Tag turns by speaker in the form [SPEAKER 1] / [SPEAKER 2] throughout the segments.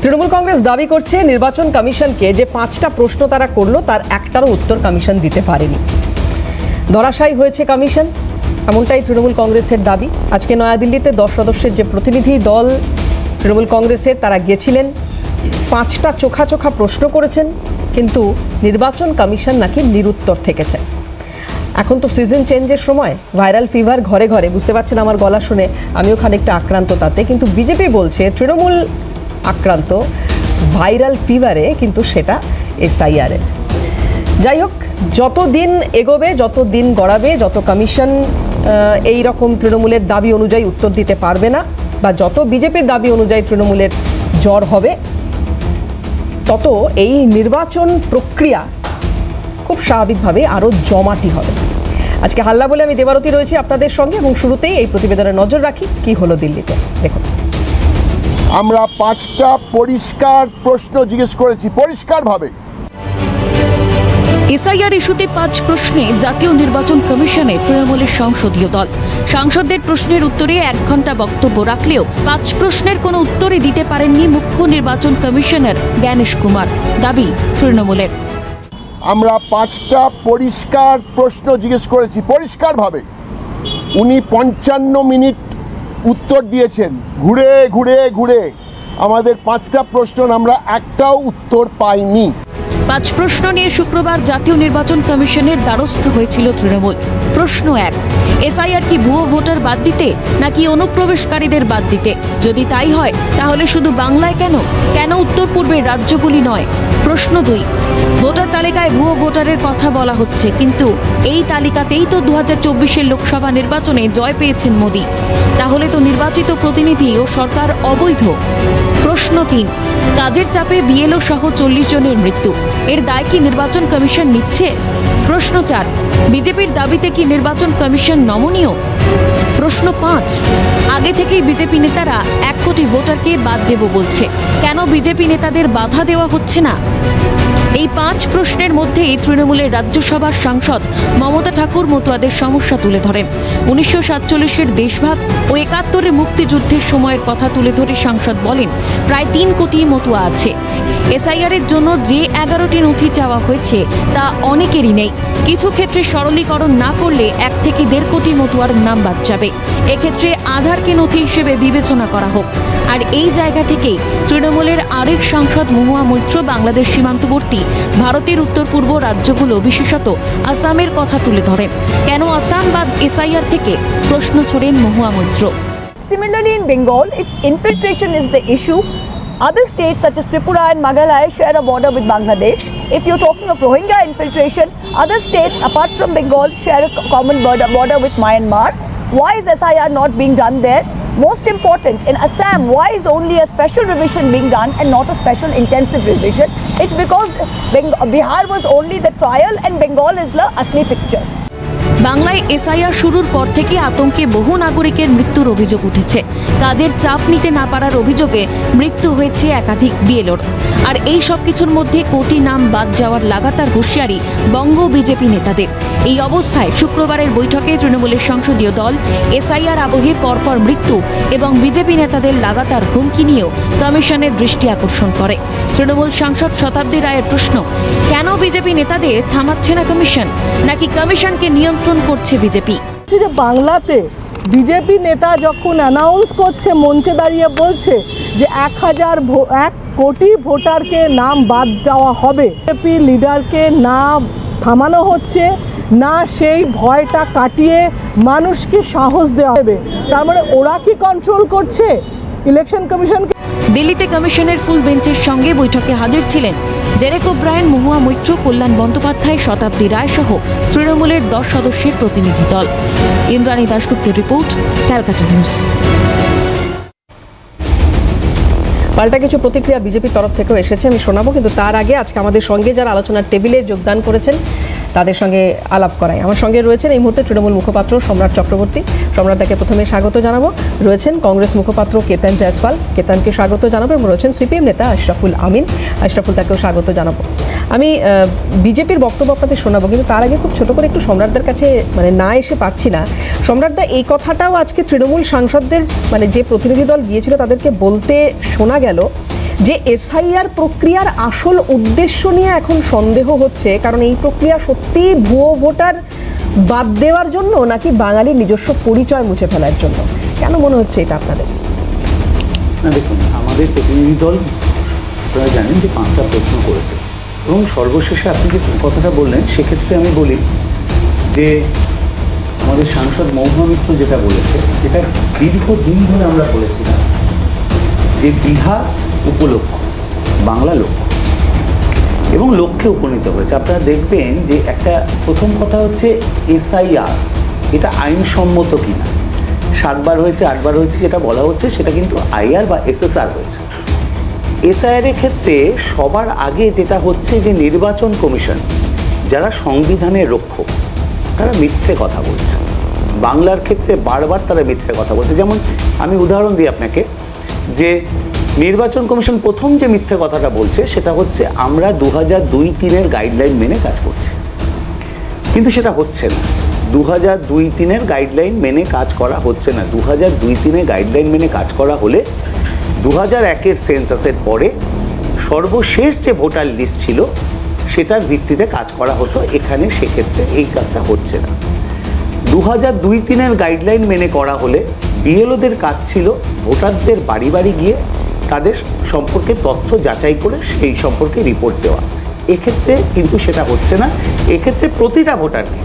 [SPEAKER 1] তৃণমূল কংগ্রেস দাবি করছে নির্বাচন কমিশনকে যে 5টা প্রশ্ন তারা করলো তার একটারও উত্তর কমিশন দিতে পারেনি। ধরাশায়ী হয়েছে কমিশন, এমনটাই তৃণমূল কংগ্রেসের দাবি। আজকে নয়াদিল্লিতে 10 সদস্যের যে প্রতিনিধি দল তৃণমূল কংগ্রেসের তারা গিয়েছিলেন, 5টা চোখা প্রশ্ন করেছেন, কিন্তু নির্বাচন কমিশন নাকি নিরুত্তর থেকেছে। এখন তো সিজন চেঞ্জের সময়, ভাইরাল ফিভার ঘরে ঘরে, বুঝতে পারছেন আমার গলা শুনে আমিও খানিকটা আক্রান্ত তাতে, কিন্তু বিজেপি বলছে তৃণমূল আক্রান্ত ভাইরাল ফিভারে, কিন্তু সেটা এসআইআরের। যাই হোক, যত দিন এগোবে, যত দিন গড়াবে, যত কমিশন এই রকম তৃণমূলের দাবি অনুযায়ী উত্তর দিতে পারবে না, বা যত বিজেপির দাবি অনুযায়ী তৃণমূলের জ্বর হবে, তত এই নির্বাচন প্রক্রিয়া খুব স্বাভাবিকভাবে আরও জমাটি হবে। আজকে হাল্লা বলে আমি দেবারতী রয়েছি আপনাদের সঙ্গে, এবং শুরুতেই এই প্রতিবেদনে নজর রাখি কি হলো দিল্লিতে। দেখুন,
[SPEAKER 2] আমরা 5টা পরিষ্কার প্রশ্ন জিজ্ঞেস করেছি, পরিষ্কারভাবে।
[SPEAKER 3] এসআইআর ইস্যুতে 5 প্রশ্নে জাতীয় নির্বাচন কমিশনে তৃণমূলের সংসদীয় দল। সাংসদদের প্রশ্নের উত্তরে 1 ঘন্টা বক্তব্য রাখলেও 5 প্রশ্নের কোনো উত্তরই দিতে পারেননি মুখ্য নির্বাচন কমিশনার জ্ঞানেশ কুমার। দাবি তৃণমূলের।
[SPEAKER 2] আমরা 5টা পরিষ্কার প্রশ্ন জিজ্ঞেস করেছি, পরিষ্কারভাবে। উনি 55 মিনিট উত্তর দিয়েছেন, ঘুরে ঘুরে ঘুরে। আমাদের 5টা প্রশ্ন আমরা একটাও উত্তর পাইনি।
[SPEAKER 3] 5 প্রশ্ন নিয়ে শুক্রবার জাতীয় নির্বাচন কমিশনের দ্বারস্থ হয়েছিল তৃণমূল। প্রশ্ন 1, এসআইআর কি ভুয়ো ভোটার বাদ দিতে নাকি অনুপ্রবেশকারীদের বাদ দিতে? যদি তাই হয় তাহলে শুধু বাংলায় কেন, কেন উত্তর পূর্বের রাজ্যগুলি নয়? প্রশ্ন 2, ভোটার তালিকায় ভুয়ো ভোটারের কথা বলা হচ্ছে, কিন্তু এই তালিকাতেই তো 2024-এর লোকসভা নির্বাচনে জয় পেয়েছেন মোদি, তাহলে তো নির্বাচিত প্রতিনিধি ও সরকার অবৈধ। প্রশ্ন 3, কাজের চাপে বিএলও সহ 40 জনের মৃত্যু, এর দায় কি নির্বাচন কমিশন নিচ্ছে? প্রশ্ন 4, বিজেপির দাবিতে কি নির্বাচন কমিশন নমনীয়? প্রশ্ন 5, আগে থেকেই বিজেপি নেতারা 1 কোটি ভোটারকে বাদ দেব বলছে, কেন বিজেপি নেতাদের বাধা দেওয়া হচ্ছে না? এই 5 প্রশ্নের মধ্যেই তৃণমূলের রাজ্যসভার সাংসদ মমতা ঠাকুর মতুয়াদের সমস্যা তুলে ধরেন। 1947-এর দেশভাগ ও 71-এর মুক্তিযুদ্ধের সময়ের কথা তুলে ধরে সাংসদ বলেন, প্রায় 3 কোটি মতুয়া আছে। এসআইআরের জন্য যে 11টি নথি চাওয়া হয়েছে তা অনেকেরই নেই। কিছু ক্ষেত্রে সরলীকরণ না করলে 1 থেকে 1.5 কোটি মতুয়ার নাম বাদ যাবে। এক্ষেত্রে আধারকে নথি হিসেবে বিবেচনা করা হোক। আর এই জায়গা থেকেই তৃণমূলের আরেক সাংসদ মহুয়া মৈত্র বাংলাদেশ সীমান্তবর্তী ভারতের উত্তর পূর্ব রাজ্যগুলো, বিশেষত আসামের কথা তুলে ধরেন। কেন আসাম বাদ এসআইআর থেকে? প্রশ্ন ছোড়েন Mahua Moitra.
[SPEAKER 4] Similarly, in Bengal, if infiltration is the issue, other states such as Tripura and Meghalaya share a border with Bangladesh. If you're talking of Rohingya infiltration, other states apart from Bengal share a common border with Myanmar. Why is SIR not being done there? Most important, in Assam, why is only a special revision being done and not a special intensive revision? It's because Bihar was only the trial and Bengal is the asli picture.
[SPEAKER 3] বাংলায় SIR শুরুর পর থেকে আতঙ্কে বহু নাগরিকের মৃত্যুর অভিযোগ উঠেছে। কাজের চাপ নিতে না পারার অভিযোগে মৃত্যু হয়েছে একাধিক বিএলওর। আর এই সব কিছুর মধ্যে কোটি নাম বাদ যাওয়ার লাগাতার হুঁশিয়ারি বঙ্গ বিজেপি নেতাদের। এই অবস্থায় শুক্রবারের বৈঠকে তৃণমূলের সংসদীয় দল এসআইআর আবহে পরপর মৃত্যু এবং বিজেপি নেতাদের লাগাতার হুমকি নিয়েও কমিশনের দৃষ্টি আকর্ষণ করে। তৃণমূল সাংসদ শতাব্দী রায়ের প্রশ্ন, কেন বিজেপি নেতাদের থামাচ্ছে না কমিশন, নাকি কমিশনকে নিয়ন্ত্রণ করছে বিজেপি?
[SPEAKER 5] বাংলাতে বিজেপি নেতা যখন অ্যানাউন্স করছে, মঞ্চে দাঁড়িয়ে বলছে যে 1 কোটি ভোটারকে নাম বাদ দেওয়া হবে, বিজেপি লিডারকে না থামানো হচ্ছে, না সেই ভয়টা কাটিয়ে মানুষকে সাহস দেওয়া হবে। তার মানে ওরা কি কন্ট্রোল করছে ইলেকশন কমিশনকে?
[SPEAKER 3] দিল্লিতে কমিশনের ফুল বেঞ্চের সঙ্গে বৈঠকে হাজির ছিলেন ডেরেক ওব্রায়েন, মহুয়া মৈত্র, কল্যাণ বন্দ্যোপাধ্যায়, শতাব্দী রায় সহ তৃণমূলের 10 সদস্যের প্রতিনিধি দল। ইন্দ্রাণী দাশগুপ্তের রিপোর্ট, ক্যালকাটা নিউজ।
[SPEAKER 1] পাল্টা কিছু প্রতিক্রিয়া বিজেপির তরফ থেকেও এসেছে, আমি শোনাবো, কিন্তু তার আগে আজকে আমাদের সঙ্গে যারা আলোচনার টেবিলে যোগদান করেছেন তাদের সঙ্গে আলাপ করাই। আমার সঙ্গে রয়েছেন এই মুহূর্তে তৃণমূল মুখপাত্র সম্রাট চক্রবর্তী। সম্রাটদাকে প্রথমে স্বাগত জানাবো। রয়েছেন কংগ্রেস মুখপাত্র কেতন জয়সওয়াল, কেতনকে স্বাগত জানাবো, এবং রয়েছেন সিপিএম নেতা আশরাফুল আমিন, আশরাফুল তাকেও স্বাগত জানাবো। আমি বিজেপির বক্তব্য আপনাদের শোনাবো, কিন্তু তার আগে খুব ছোট করে একটু সম্রাটদার কাছে না এসে পারছি না। সম্রাটদা, এই কথাটাও আজকে তৃণমূল সাংসদদের যে প্রতিনিধি দল গিয়েছিল তাদেরকে বলতে শোনা গেল যে এসআইআর প্রক্রিয়ার আসল উদ্দেশ্য নিয়ে এখন সন্দেহ হচ্ছে, কারণ এই প্রক্রিয়া সত্যিই ভুয়ো ভোটার বাদ দেওয়ার জন্য নাকি বাঙালির নিজস্ব পরিচয় মুছে ফেলার জন্য? কেন মনে হচ্ছে এটা আপনাদের?
[SPEAKER 6] না দেখুন, আমাদের প্রতিনিধি দল আপনারা জানেন যে 5টা প্রশ্ন করেছে এবং সর্বশেষে আপনি যে কথাটা বললেন সেক্ষেত্রে আমি বলি যে আমাদের সাংসদ মহুয়া মিত্র যেটা বলেছে, যেটা দীর্ঘদিন ধরে আমরা বলেছিলাম যে বিহার উপলক্ষ বাংলা লক্ষ্য এবং লক্ষ্যে উপনীত হয়েছে। আপনারা দেখবেন যে একটা প্রথম কথা হচ্ছে এসআইআর এটা আইনসম্মত কিনা। 7 বার হয়েছে 8 বার হয়েছে যেটা বলা হচ্ছে সেটা কিন্তু আইআর বা এসএসআর হয়েছে। এসআইআর এর ক্ষেত্রে সবার আগে যেটা হচ্ছে যে নির্বাচন কমিশন যারা সংবিধানের রক্ষক তারা মিথ্যে কথা বলছে। বাংলার ক্ষেত্রে বারবার তারা মিথ্যে কথা বলছে। যেমন আমি উদাহরণ দিই আপনাকে, যে নির্বাচন কমিশন প্রথম যে মিথ্যে কথাটা বলছে সেটা হচ্ছে আমরা 2002-03 গাইডলাইন মেনে কাজ করছি, কিন্তু সেটা হচ্ছে না। 2002-03 গাইডলাইন মেনে কাজ করা হচ্ছে না। 2002-03 গাইডলাইন মেনে কাজ করা হলে 2001 সেন্সাসের পরে সর্বশেষ যে ভোটার লিস্ট ছিল সেটার ভিত্তিতে কাজ করা হতো। এখানে সেক্ষেত্রে এই কাজটা হচ্ছে না। 2002-03 গাইডলাইন মেনে করা হলে বিএলওদের কাজ ছিল ভোটারদের বাড়ি বাড়ি গিয়ে তাদের সম্পর্কে তথ্য যাচাই করে সেই সম্পর্কে রিপোর্ট দেওয়া। এক্ষেত্রে কিন্তু সেটা হচ্ছে না। এক্ষেত্রে প্রতিটা ভোটারকে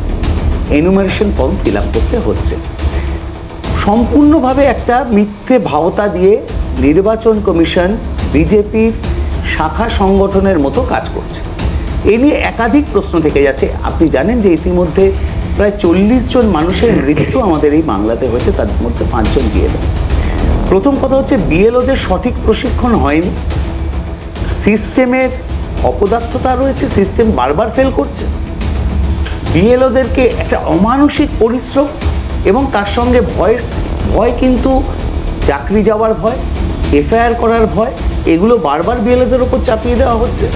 [SPEAKER 6] এনুমারেশন ফর্ম ফিল আপ করতে হচ্ছে। সম্পূর্ণভাবে একটা মিথ্যে ভাওতা দিয়ে নির্বাচন কমিশন বিজেপির শাখা সংগঠনের মতো কাজ করছে। এ নিয়ে একাধিক প্রশ্ন থেকে যাচ্ছে। আপনি জানেন যে ইতিমধ্যে প্রায় 40 জন মানুষের মৃত্যু আমাদের এই বাংলাতে হয়েছে, তার মধ্যে 5 জন বিএলও। প্রথম কথা হচ্ছে বিএলওদের সঠিক প্রশিক্ষণ হয়নি, সিস্টেমের অপদার্থতা রয়েছে, সিস্টেম বারবার ফেল করছে। বিএলওদেরকে একটা অমানসিক পরিশ্রম এবং তার সঙ্গে ভয় কিন্তু চাকরি যাওয়ার ভয়, এফআইআর করার ভয়, এগুলো বারবার বিএলওদের ওপর চাপিয়ে দেওয়া হচ্ছে।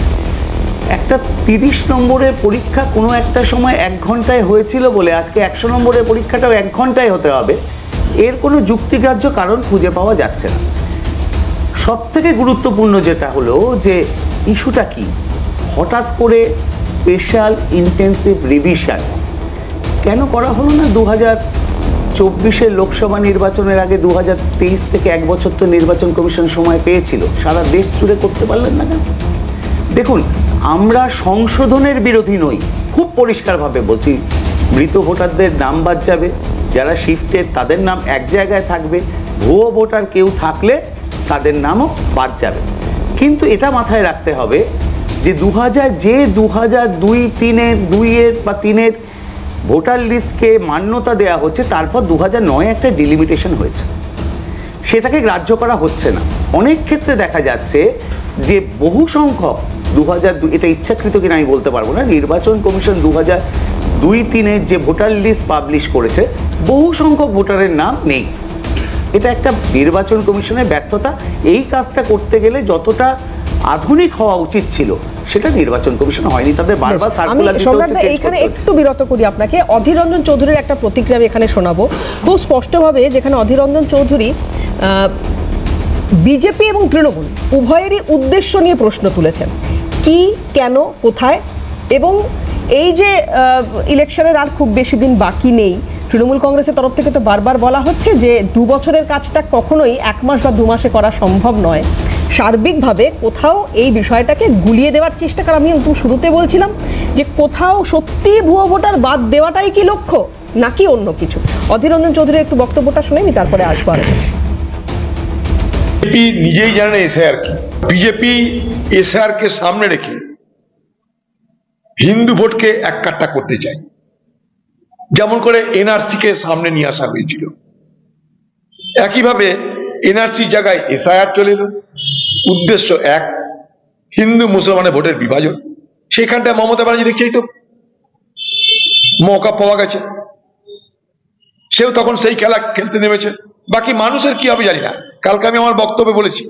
[SPEAKER 6] একটা 30 নম্বরের পরীক্ষা কোনো একটা সময় 1 ঘন্টায় হয়েছিল বলে আজকে 100 নম্বরের পরীক্ষাটাও 1 ঘন্টায় হতে হবে, এর কোনো যুক্তিগ্রাহ্য কারণ খুঁজে পাওয়া যাচ্ছে না। সবথেকে গুরুত্বপূর্ণ যেটা হলো যে ইস্যুটা কি, হঠাৎ করে স্পেশাল ইন্টেন্সিভ রিভিশন কেন করা হলো না? 2024 লোকসভা নির্বাচনের আগে 2023 থেকে 1 বছর তো নির্বাচন কমিশন সময় পেয়েছিল, সারা দেশ জুড়ে করতে পারলেন না কেন? দেখুন, আমরা সংশোধনের বিরোধী নই, খুব পরিষ্কারভাবে বলছি। মৃত ভোটারদের নাম বাদ যাবে, যারা শিফটেড তাদের নাম এক জায়গায় থাকবে, ভুয়ো ভোটার কেউ থাকলে তাদের নামও বাদ যাবে। কিন্তু এটা মাথায় রাখতে হবে যে 2002-03 ভোটার লিস্টকে মান্যতা দেওয়া হচ্ছে, তারপর 2009 একটা ডিলিমিটেশন হয়েছে, সেটাকে গ্রাহ্য করা হচ্ছে না। অনেক ক্ষেত্রে দেখা যাচ্ছে যে বহু সংখ্যক 2002, এটা ইচ্ছাকৃত কিনা আমি বলতে পারবো না, নির্বাচন কমিশন 2002-03 যে ভোটার লিস্ট পাবলিশ করেছে বহু সংখ্যক ভোটারের নাম নেই। এটা একটা নির্বাচন কমিশনের ব্যর্থতা। এই কাজটা করতে গেলে যতটা আধুনিক হওয়া উচিত ছিল সেটা নির্বাচন কমিশন হয়নি। তাদের বারবার সার্কুলার দিতে হচ্ছে।
[SPEAKER 1] এখানে একটু বিরত করি আপনাকে। অধীর রঞ্জন চৌধুরীর একটা প্রতিক্রিয়া আমি এখানে শোনাবো খুব স্পষ্টভাবে, যেখানে অধীর রঞ্জন চৌধুরী বিজেপি এবং তৃণমূল উভয়েরই উদ্দেশ্য নিয়ে প্রশ্ন তুলেছেন, কি, কেন, কোথায়। এবং এই যে ইলেকশনের আর খুব বেশি দিন বাকি নেই, তৃণমূল কংগ্রেসের তরফ থেকে তো বারবার বলা হচ্ছে যে 2 বছরের কাজটা কখনোই 1 মাস বা 2 মাসে করা সম্ভব নয়। সার্বিকভাবে কোথাও এই বিষয়টাকে গুলিয়ে দেওয়ার চেষ্টা করা। আমি একদম শুরুতে বলছিলাম যে কোথাও সত্যি ভুয়ো ভোটার বাদ দেওয়াটাই কি লক্ষ্য নাকি অন্য কিছু? অধীর রঞ্জন চৌধুরীর একটু বক্তব্যটা শুনে আমি তারপরে আসবো।
[SPEAKER 7] বিজেপি নিজেই জানে এসআইআর কি। বিজেপি এসআইআর কে সামনে রেখে হিন্দু ভোটকে এককাট্টা করতে চায়, যেমন করে এনআরসি কে সামনে নিয়ে আসা হয়েছিল। একইভাবে এনআরসি জায়গায় এসআইআর চলে এলো। উদ্দেশ্য এক, হিন্দু মুসলমানের ভোটের বিভাজন। সেখানটা মমতা ব্যানার্জি দেখছেই তো মৌকা পাওয়া গেছে, সেও তখন সেই খেলা খেলতে নেমেছে। বাকি মানুষের কি হবে জানি না। কালকে আমি আমার বক্তব্যে বলেছি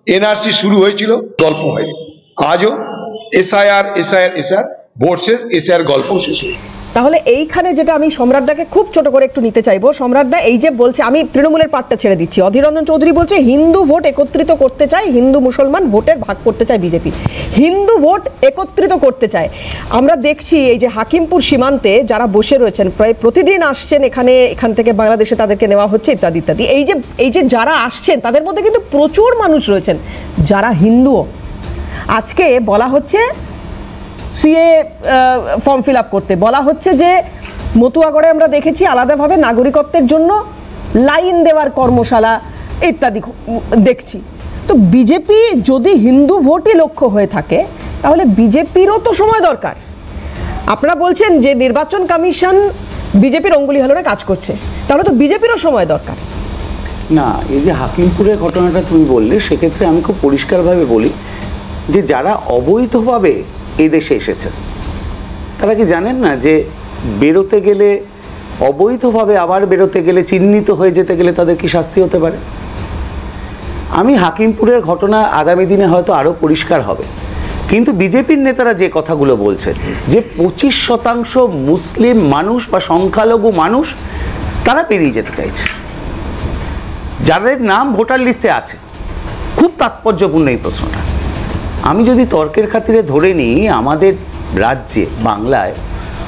[SPEAKER 7] এনআরসি শুরু হয়েছিল, গল্প হয়নি। আজও এসআইআর ভোট শেষ, এসআইআর গল্প শেষ হয়ে।
[SPEAKER 1] তাহলে এইখানে যেটা আমি সম্রাটদাকে খুব ছোট করে একটু নিতে চাইবো, সম্রাটদা এই যে বলছে, আমি তৃণমূলের পার্টটা ছেড়ে দিচ্ছি, অধীর রঞ্জন চৌধুরী বলছে হিন্দু ভোট একত্রিত করতে চায়, হিন্দু মুসলমান ভোটের ভাগ করতে চায় বিজেপি, হিন্দু ভোট একত্রিত করতে চায়। আমরা দেখছি এই যে হাকিমপুর সীমান্তে যারা বসে রয়েছেন, প্রায় প্রতিদিন আসছেন এখান থেকে বাংলাদেশে তাদেরকে নেওয়া হচ্ছে ইত্যাদি ইত্যাদি, এই যে যারা আসছেন তাদের মধ্যে কিন্তু প্রচুর মানুষ রয়েছেন যারা হিন্দুও। আজকে বলা হচ্ছে সিএ ফর্ম ফিল আপ করতে, বলা হচ্ছে যে মতুয়াগড়ে আমরা দেখেছি আলাদাভাবে নাগরিকত্বের জন্য লাইন দেওয়ার কর্মশালা ইত্যাদি দেখছি। তো বিজেপি যদি হিন্দু ভোটই লক্ষ্য হয়ে থাকে তাহলে বিজেপিরও তো সময় দরকার। আপনারা বলছেন যে নির্বাচন কমিশন বিজেপির অঙ্গুলি হলরে কাজ করছে, তাহলে তো বিজেপিরও সময় দরকার।
[SPEAKER 6] না, এই যে হাকিমপুরের ঘটনাটা তুমি বললে, সেক্ষেত্রে আমি খুব পরিষ্কারভাবে বলি যে যারা অবৈধভাবে এই দেশে এসেছে তারা কি জানেন না যে বেরোতে গেলে, অবৈধভাবে আবার বেরোতে গেলে, চিহ্নিত হয়ে যেতে গেলে তাদের কি শাস্তি হতে পারে? আমি হাকিমপুরের ঘটনা আগামী দিনে হয়তো আরও পরিষ্কার হবে, কিন্তু বিজেপির নেতারা যে কথাগুলো বলছেন যে 25% মুসলিম মানুষ বা সংখ্যালঘু মানুষ তারা বেরিয়ে যেতে চাইছে, যাদের নাম ভোটার লিস্টে আছে। খুব তাৎপর্যপূর্ণ এই প্রশ্নটা। আমি যদি তর্কের খাতিরে ধরে নিই, আমাদের রাজ্যে বাংলায়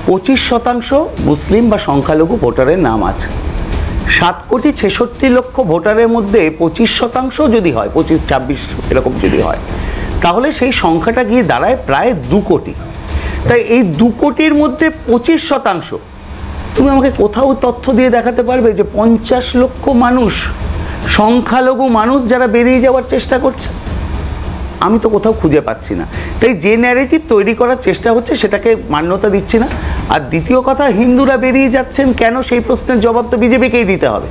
[SPEAKER 6] 25% মুসলিম বা সংখ্যালঘু ভোটারের নাম আছে। 7,66,00,000 ভোটারের মধ্যে 25% যদি হয়, 25-26 এরকম যদি হয়, তাহলে সেই সংখ্যাটা গিয়ে দাঁড়ায় প্রায় 2 কোটি। তাই এই 2 কোটির মধ্যে 25%, তুমি আমাকে কোথাও তথ্য দিয়ে দেখাতে পারবে যে 50 লক্ষ মানুষ, সংখ্যালঘু মানুষ যারা বেরিয়ে যাওয়ার চেষ্টা করছে? আমি তো কোথাও খুঁজে পাচ্ছি না। তাই যে ন্যারেটিভ তৈরি করার চেষ্টা হচ্ছে সেটাকে মান্যতা দিচ্ছি না। আর দ্বিতীয় কথা, হিন্দুরা বেরিয়ে যাচ্ছেন কেন, সেই প্রশ্নের জবাব তো বিজেপিকেই দিতে হবে।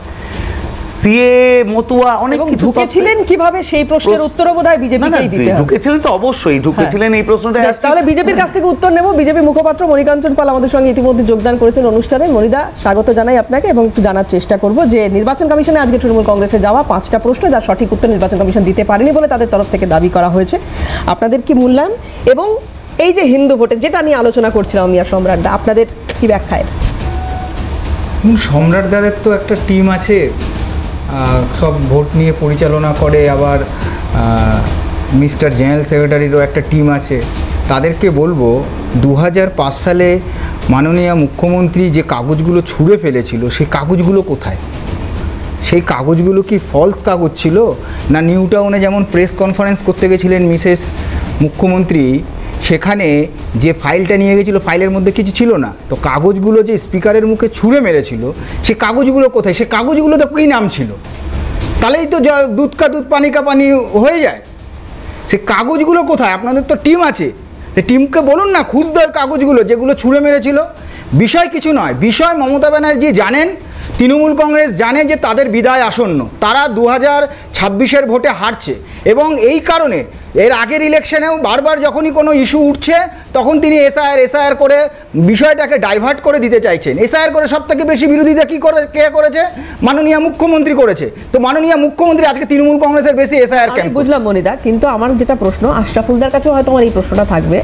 [SPEAKER 6] সিএ, মতুয়া, অনেক কিছু
[SPEAKER 1] ঢুকেছিলেন কিভাবে, সেই প্রশ্নের উত্তরও বোধহয় বিজেপিকেই দিতে হবে।
[SPEAKER 6] ঢুকেছিলেন তো অবশ্যই, ঢুকেছিলেন, এই প্রশ্নটা।
[SPEAKER 1] তাহলে বিজেপির কাছ থেকে উত্তর নেব। বিজেপি মুখপাত্র মণিকাঞ্চন পাল আমাদের সঙ্গে ইতিমধ্যে যোগদান করেছেন অনুষ্ঠানে। মণিদা, স্বাগত জানাই আপনাকে, এবং একটু জানার চেষ্টা করব যে নির্বাচন কমিশনে আজকে তৃণমূল কংগ্রেসে যাওয়া 5টা প্রশ্ন, যার সঠিক উত্তর নির্বাচন কমিশন দিতে পারেনি বলে তাদের তরফ থেকে দাবি করা হয়েছে। আপনাদের কি মূল্যায়ন, এবং এই যে হিন্দু ভোটের যেটা নিয়ে আলোচনা করছিলাম আমি আর সম্রাটদা, আপনাদের কি ব্যাখ্যা?
[SPEAKER 8] সম্রাটদাদের তো একটা টিম আছে, সব ভোট নিয়ে পরিচালনা করে, আবার মিস্টার জেনারেল সেক্রেটারিরও একটা টিম আছে। তাদেরকে বলবো 2005 সালে মাননীয় মুখ্যমন্ত্রী যে কাগজগুলো ছুঁড়ে ফেলেছিল, সেই কাগজগুলো কোথায়? সেই কাগজগুলো কি ফলস কাগজ ছিল, না নিউ টাউনে যেমন প্রেস কনফারেন্স করতে গেছিলেন মিসেস মুখ্যমন্ত্রী, সেখানে যে ফাইলটা নিয়ে গেছিলো ফাইলের মধ্যে কিছু ছিল না? তো কাগজগুলো যে স্পিকারের মুখে ছুঁড়ে মেরেছিল, সে কাগজগুলো কোথায়? সে কাগজগুলোতে কী নাম ছিল? তাহলেই তো দুধ কা দুধ পানি কা পানি হয়ে যায়। সে কাগজগুলো কোথায়? আপনাদের তো টিম আছে, সে টিমকে বলুন না খুঁজতে হয় কাগজগুলো যেগুলো ছুঁড়ে মেরেছিল। বিষয় কিছু নয়, বিষয় মমতা ব্যানার্জি জানেন, তৃণমূল কংগ্রেস জানে যে তাদের বিদায় আসন্ন, তারা 2026-এর ভোটে হারছে, এবং এই কারণে এর আগের ইলেকশনেও বারবার যখনই কোনো ইস্যু উঠছে তখন তিনি এসআইআর করে বিষয়টাকে ডাইভার্ট করে দিতে চাইছেন। এসআইআর করে সবথেকে বেশি বিরোধিতা কে করেছে? মাননীয় মুখ্যমন্ত্রী করেছে। তো মাননীয় মুখ্যমন্ত্রী আজকে তৃণমূল কংগ্রেসের বেশি এসআইআর ক্যাম্প।
[SPEAKER 1] বুঝলাম মনিদা, কিন্তু আমার যেটা প্রশ্ন, আশরাফুলদার কাছেও হয়তো আমার এই প্রশ্নটা থাকবে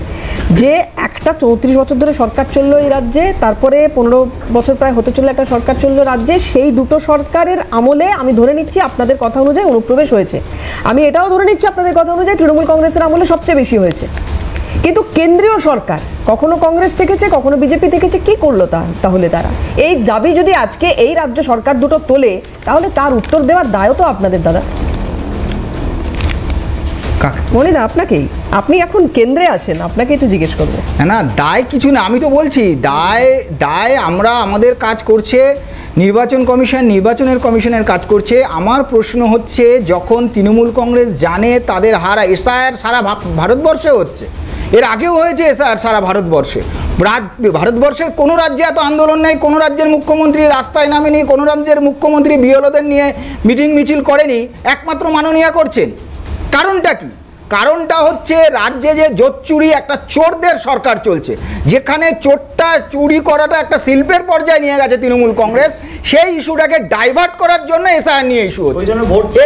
[SPEAKER 1] যে একটা 34 বছর ধরে সরকার চললো এই রাজ্যে, তারপরে 15 বছর প্রায় হতে চললো একটা সরকার চললো রাজ্যে, সেই দুটো সরকারের আমলে আমি ধরে নিচ্ছি আপনাদের কথা অনুযায়ী অনুপ্রবেশ হয়েছে, আমি এটাও ধরে নিচ্ছি আপনাদের কথা অনুযায়ী তৃণমূল কংগ্রেসের আমলে সবচেয়ে বেশি হয়েছে। কিন্তু কেন্দ্রীয় সরকার কখনো কংগ্রেস থেকেছে, কখনো বিজেপি থেকেছে, কি করলো তাহলে তারা? এই দাবি যদি আজকে এই রাজ্য সরকার দুটো তোলে তাহলে তার উত্তর দেওয়ার দায়ও তো আপনাদের, দাদা। মনিদা, আপনাকেই, আপনি এখন কেন্দ্রে আছেন, আপনাকে একটু জিজ্ঞেস করবো।
[SPEAKER 8] না, দায় কিছু না, আমি তো বলছি দায় আমরা, আমাদের কাজ করছে নির্বাচন কমিশন, নির্বাচনের কমিশনের কাজ করছে। আমার প্রশ্ন হচ্ছে, যখন তৃণমূল কংগ্রেস জানে তাদের হারা, এসআইআর সারা ভারতবর্ষে হচ্ছে, এর আগেও হয়েছে এসআইআর সারা ভারতবর্ষে, ভারতবর্ষের কোনো রাজ্যে এত আন্দোলন নেই, কোনো রাজ্যের মুখ্যমন্ত্রী রাস্তায় নামেনি, কোনো রাজ্যের মুখ্যমন্ত্রী বিএলওদের নিয়ে মিটিং মিছিল করেনি, একমাত্র মাননীয়া করছেন। কারণটা কি? কারণটা হচ্ছে রাজ্যে যে জোচ্চুরি একটা চোরদের সরকার চলছে, যেখানে চোরটা চুরি করাটা একটা শিল্পের পর্যায়ে নিয়ে গেছে তৃণমূল কংগ্রেস, সেই ইস্যুটাকে ডাইভার্ট করার জন্য এসআইআর নিয়ে ইস্যু হচ্ছে।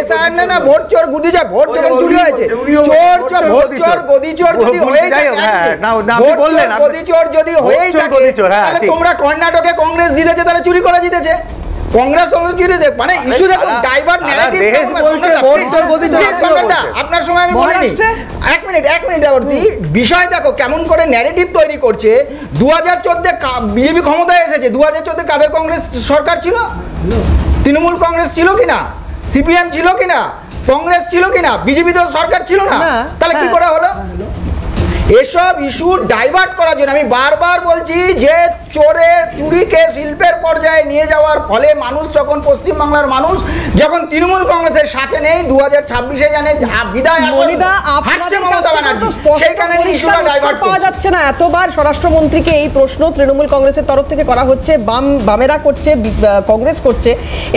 [SPEAKER 8] এসআইআর না ভোট চোর গুদি চোর, ভোট যখন চুরি হয়েছে চোর চোর ভোট চোর গদি চোর যদি হয়েই থাকে, গদি চোর যদি হয়েই থাকে, তাহলে তোমরা কর্ণাটকে কংগ্রেস জিতেছে, তাহলে চুরি করে জিতেছে, কংগ্রেস মানে ইস্যু দেখুন ডাইভার্ট ন্যারেটিভ। আপনার সময় আমি বলিনি, এক মিনিট দেবর্তী, বিষয় দেখো কেমন করে ন্যারেটিভ তৈরি করছে। 2014 বিজেপি ক্ষমতায় এসেছে, 2014 কাদের কংগ্রেস সরকার ছিল? তৃণমূল কংগ্রেস ছিল কিনা, সিপিএম ছিল কিনা, কংগ্রেস ছিল কিনা, বিজেপি তো সরকার ছিল না, তাহলে কি করে হলো? এসব ইস্যু ডাইভার্ট করার জন্য আমি বারবার বলছি যে চোরের চুরিকে শিল্পের পর্যায়ে নিয়ে যাওয়ার ফলে মানুষ যখন পশ্চিমবাংলার মানুষ যখন তৃণমূল কংগ্রেসের সাথে নেই, 2026-এ জানে বিদায় হারছে মমতা ব্যানার্জি, সেইখানে ইস্যুটা ডাইভার্ট
[SPEAKER 1] পাওয়া যাচ্ছে না। এতবার স্বরাষ্ট্রমন্ত্রীকে এই প্রশ্ন তৃণমূল কংগ্রেসের তরফ থেকে করা হচ্ছে, বামেরা করছে, কংগ্রেস করছে,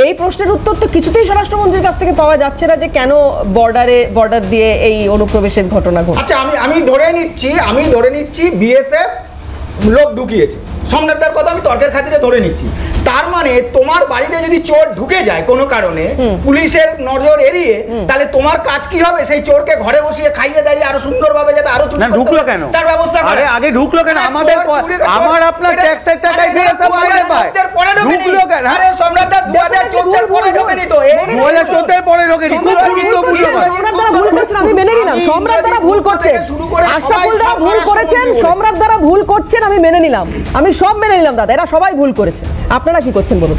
[SPEAKER 1] এই প্রশ্নের উত্তর তো কিছুতেই স্বরাষ্ট্রমন্ত্রীর কাছ থেকে পাওয়া যাচ্ছে না যে কেন বর্ডার দিয়ে এই অনুপ্রবেশের ঘটনা ঘটছে।
[SPEAKER 8] আচ্ছা আমি ধরে নিচ্ছি বিএসএফ লোক ঢুকিয়েছে, সম্রাটদার কথা আমি তর্কের খাতিরে ধরে নিচ্ছি, তার মানে তোমার বাড়িতে যদি চোর ঢুকে যায় কোনো কারণে পুলিশের নজর এড়িয়ে, তাহলে তোমার কাজ কি হবে? সেই চোরকে ঘরে বসিয়ে খাইয়ে দেয় আরো সুন্দরভাবে, যাতে আরো চুরি
[SPEAKER 6] ঢুকলো কেন
[SPEAKER 8] তার ব্যবস্থা করে।
[SPEAKER 6] আগে ঢুকলো কেন? আমার আপনার ট্যাক্সের টাকায় বিএসএফ বাইরে পায়, ঢুকলো কেন?
[SPEAKER 8] আরে সম্রাটদা 2014 এর পরে ঢোকেনি তো,
[SPEAKER 6] 2014 এর পরে ঢোকেনি,
[SPEAKER 1] আমি মেনে নিলাম সম্রাট দ্বারা ভুল করছেন, আশরাফুল দ্বারা ভুল করেছেন, সম্রাট দ্বারা ভুল করছেন, আমি মেনে নিলাম, আমি সব মেনে নিলাম দাদা, এরা সবাই ভুল করেছে, আপনারা কি করছেন বলুন?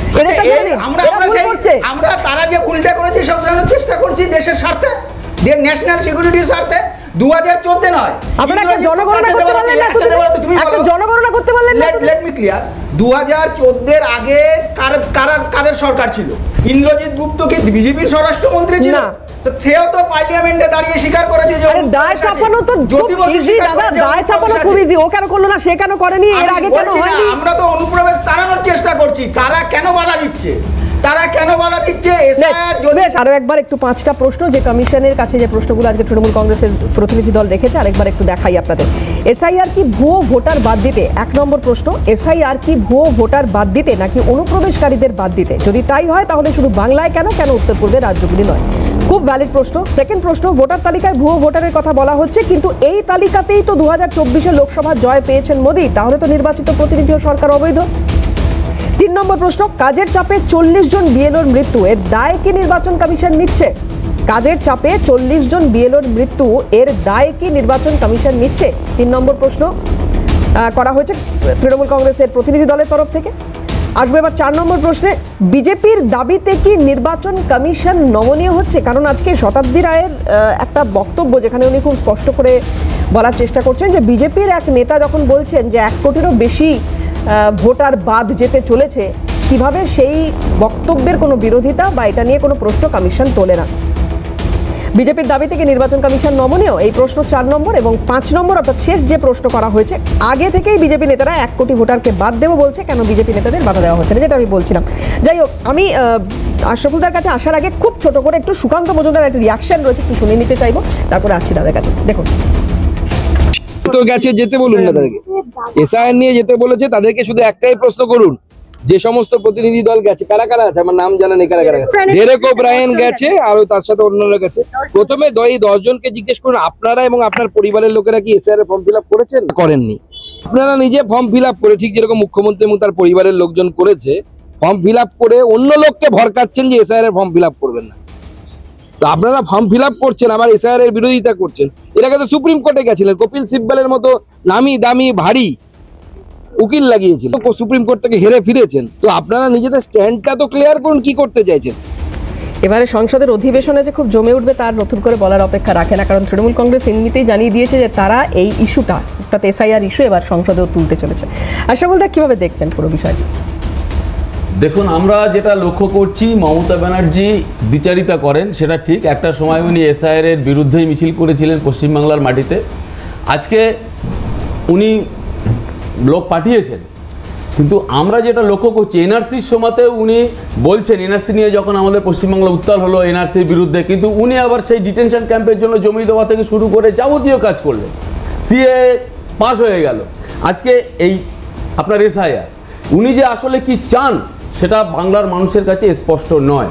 [SPEAKER 8] আমরা তারা যে ভুলটা করেছি শুধরানোর চেষ্টা করছি দেশের স্বার্থে, ন্যাশনাল সিকিউরিটির স্বার্থে। 2014 নয়,
[SPEAKER 1] আপনারা কি জনগণনা করতে পারলেন না? তুমি একটা জনগণনা করতে পারলেন না?
[SPEAKER 8] লেট মি ক্লিয়ার, 2014 এর আগে কাদের সরকার ছিল? ইন্দ্রজিৎ গুপ্ত কি বিজেপির স্বরাষ্ট্রমন্ত্রী ছিল? তো সেও তো পার্লামেন্টে দাঁড়িয়ে স্বীকার করেছে যে
[SPEAKER 1] দায় চাপানো তো ইজি দাদা, দায় চাপানো খুব ইজি, ও কেন করলো না, সে কেন করেনি, এর আগে কেন হয়নি?
[SPEAKER 8] আমরা তো অনুপ্রবেশ তাড়ানোর চেষ্টা করছি, তারা কেন বাধা দিচ্ছে?
[SPEAKER 1] আরো একবার একটু 5টা প্রশ্ন যে কমিশনের কাছে, যে প্রশ্নগুলো আজকে তৃণমূল কংগ্রেসের প্রতিনিধি দল রেখেছে, আরেকবার একটু দেখাই আপনাদের। এসআইআর কি ভুয়ো ভোটার বাদ দিতে? 1 নম্বর প্রশ্ন, এসআইআর কি ভুয়ো ভোটার বাদ দিতে নাকি অনুপ্রবেশকারীদের বাদ দিতে? যদি তাই হয় তাহলে শুধু বাংলায় কেন উত্তর পূর্বের রাজ্যগুলি নয়? খুব ভ্যালিড প্রশ্ন। সেকেন্ড প্রশ্ন, ভোটার তালিকায় ভুয়ো ভোটারের কথা বলা হচ্ছে, কিন্তু এই তালিকাতেই তো 2024-এ লোকসভা জয় পেয়েছেন মোদী, তাহলে তো নির্বাচিত প্রতিনিধি ও সরকার অবৈধ। 3 নম্বর প্রশ্ন, কাজের চাপে 40 জন বিএলওর মৃত্যু, এর দায় কি নির্বাচন কমিশন নিচ্ছে? কাজের চাপে 40 জন বিএলওর মৃত্যু, এর দায় কি নির্বাচন কমিশন নিচ্ছে? 3 নম্বর প্রশ্ন করা হয়েছে তৃণমূল কংগ্রেসের প্রতিনিধি দলের তরফ থেকে। আসবে এবার 4 নম্বর প্রশ্নে, বিজেপির দাবিতে কি নির্বাচন কমিশন নমনীয় হচ্ছে? কারণ আজকে শতাব্দী রায়ের একটা বক্তব্য যেখানে উনি খুব স্পষ্ট করে বলার চেষ্টা করছেন যে বিজেপির এক নেতা যখন বলছেন যে 1 কোটিরও বেশি ভোটার বাদ যেতে চলেছে, কিভাবে সেই বক্তব্যের কোনো বিরোধিতা বা এটা নিয়ে কোনো প্রশ্ন কমিশন তোলে না। বিজেপির দাবি থেকে নির্বাচন কমিশন নমনীয়, এই প্রশ্ন 4 নম্বর। এবং 5 নম্বর অর্থাৎ শেষ যে প্রশ্ন করা হয়েছে, আগে থেকেই বিজেপি নেতারা 1 কোটি ভোটারকে বাদ দেবো বলছে, কেন বিজেপি নেতাদের বাধা দেওয়া হচ্ছে না, যেটা আমি বলছিলাম। যাই হোক, আমি আশরাফুলদার কাছে আসার আগে খুব ছোট করে একটু সুকান্ত মজুমদার একটা রিয়াকশন রয়েছে, একটু শুনে নিতে চাইবো, তারপরে আসছি তাদের কাছে। দেখুন,
[SPEAKER 9] তো গেছে যেতে বলুন না তাদেরকে, এসআইআর নিয়ে যেতে বলেছে, তাদেরকে শুধু একটাই প্রশ্ন করুন, যে সমস্ত প্রতিনিধি দল গেছে কারা কারা আছে, আমার নাম জানা নেই কারা কারা গেছে। ডেরেক ওব্রায়েন গেছে, আর তার সাথে অন্যান্য গেছে। প্রথমে 10 জনকে জিজ্ঞেস করুন, আপনারা এবং আপনার পরিবারের লোকেরা কি এসআইআর ফর্ম ফিল আপ করেছেন? করেননি। আপনারা নিজে ফর্ম ফিল আপ করে, ঠিক যেরকম মুখ্যমন্ত্রী এবং তার পরিবারের লোকজন করেছে, ফর্ম ফিল আপ করে অন্য লোককে ভরকাচ্ছেন যে এসআইআর ফর্ম ফিল আপ করবেন না। তো আপনারা ফর্ম ফিল আপ করছেন, আবার এসআইআর এর বিরোধিতা করছেন। এর আগে তো সুপ্রিম কোর্টে গেছিলেন, কপিল সিব্বলের মতো নামি দামি ভারী উকিল লাগিয়েছিল, সুপ্রিম কোর্ট থেকে হেরে ফিরেছেন। তো আপনারা নিজেদের স্ট্যান্ডটা তো ক্লিয়ার করুন, কি করতে চাইছেন।
[SPEAKER 1] এবারে সংসদের অধিবেশনে যে খুব জমে উঠবে তার নতুন করে বলার অপেক্ষা রাখে না, কারণ তৃণমূল কংগ্রেস এমনিতেই জানিয়ে দিয়েছে যে তারা এই ইস্যুটা, অর্থাৎ এসআইআর ইস্যু এবার সংসদেও তুলতে চলেছে। আশরাফুল দা, কিভাবে দেখছেন পুরো বিষয়টি?
[SPEAKER 10] দেখুন, আমরা যেটা লক্ষ্য করছি, মমতা ব্যানার্জি দ্বিচারিতা করেন, সেটা ঠিক। একটা সময় উনি এসআইআর এর বিরুদ্ধেই মিছিল করেছিলেন পশ্চিমবাংলার মাটিতে। আজকে উনি লোক পাঠিয়েছেন কিন্তু আমরা যেটা লক্ষ্য করছি এনআরসির সময়তে উনি বলছেন, এনআরসি নিয়ে যখন আমাদের পশ্চিমবাংলা উত্তাল হলো এনআরসির বিরুদ্ধে, কিন্তু উনি আবার সেই ডিটেনশন ক্যাম্পের জন্য জমি দেওয়া থেকে শুরু করে যাবতীয় কাজ করলেন। সিএ পাস হয়ে গেল, আজকে এই আপনার এসআইআর, উনি যে আসলে কি চান সেটা বাংলার মানুষের কাছে স্পষ্ট নয়।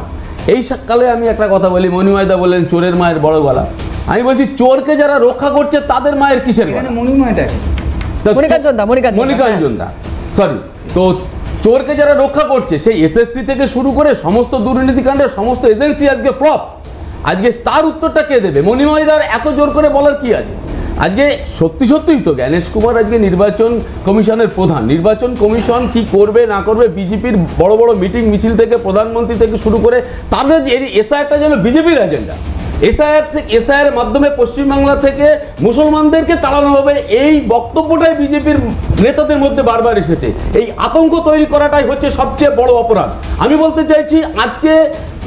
[SPEAKER 10] এই কালে আমি একটা কথা বলি, মণিময়দা বললেন চোরের মায়ের বড় গলা, আমি বলছি চোরকে যারা রক্ষা করছে তাদের মায়ের কিসের গলা? মণিকাঞ্জনদা সরি, তো চোরকে যারা রক্ষা করছে সেই এসএসসি থেকে শুরু করে সমস্ত দুর্নীতিকাণ্ডের সমস্ত এজেন্সি আজকে ফ্লপ। আজকে তার উত্তরটা কে দেবে? মণিময়দার এত জোর করে বলার কি আছে? আজকে সত্যি সত্যিই তো জ্ঞানেশ কুমার আজকে নির্বাচন কমিশনের প্রধান, নির্বাচন কমিশন কি করবে না করবে, বিজেপির বড় বড় মিটিং মিছিল থেকে প্রধানমন্ত্রী থেকে শুরু করে তাদের যে এসআইআরটা যেন বিজেপির এজেন্ডা, এসআইআর মাধ্যমে পশ্চিমবাংলা থেকে মুসলমানদেরকে তাড়ানো হবে, এই বক্তব্যটাই বিজেপির নেতাদের মধ্যে বারবার এসেছে। এই আতঙ্ক তৈরি করাটাই হচ্ছে সবচেয়ে বড় অপরাধ। আমি বলতে চাইছি আজকে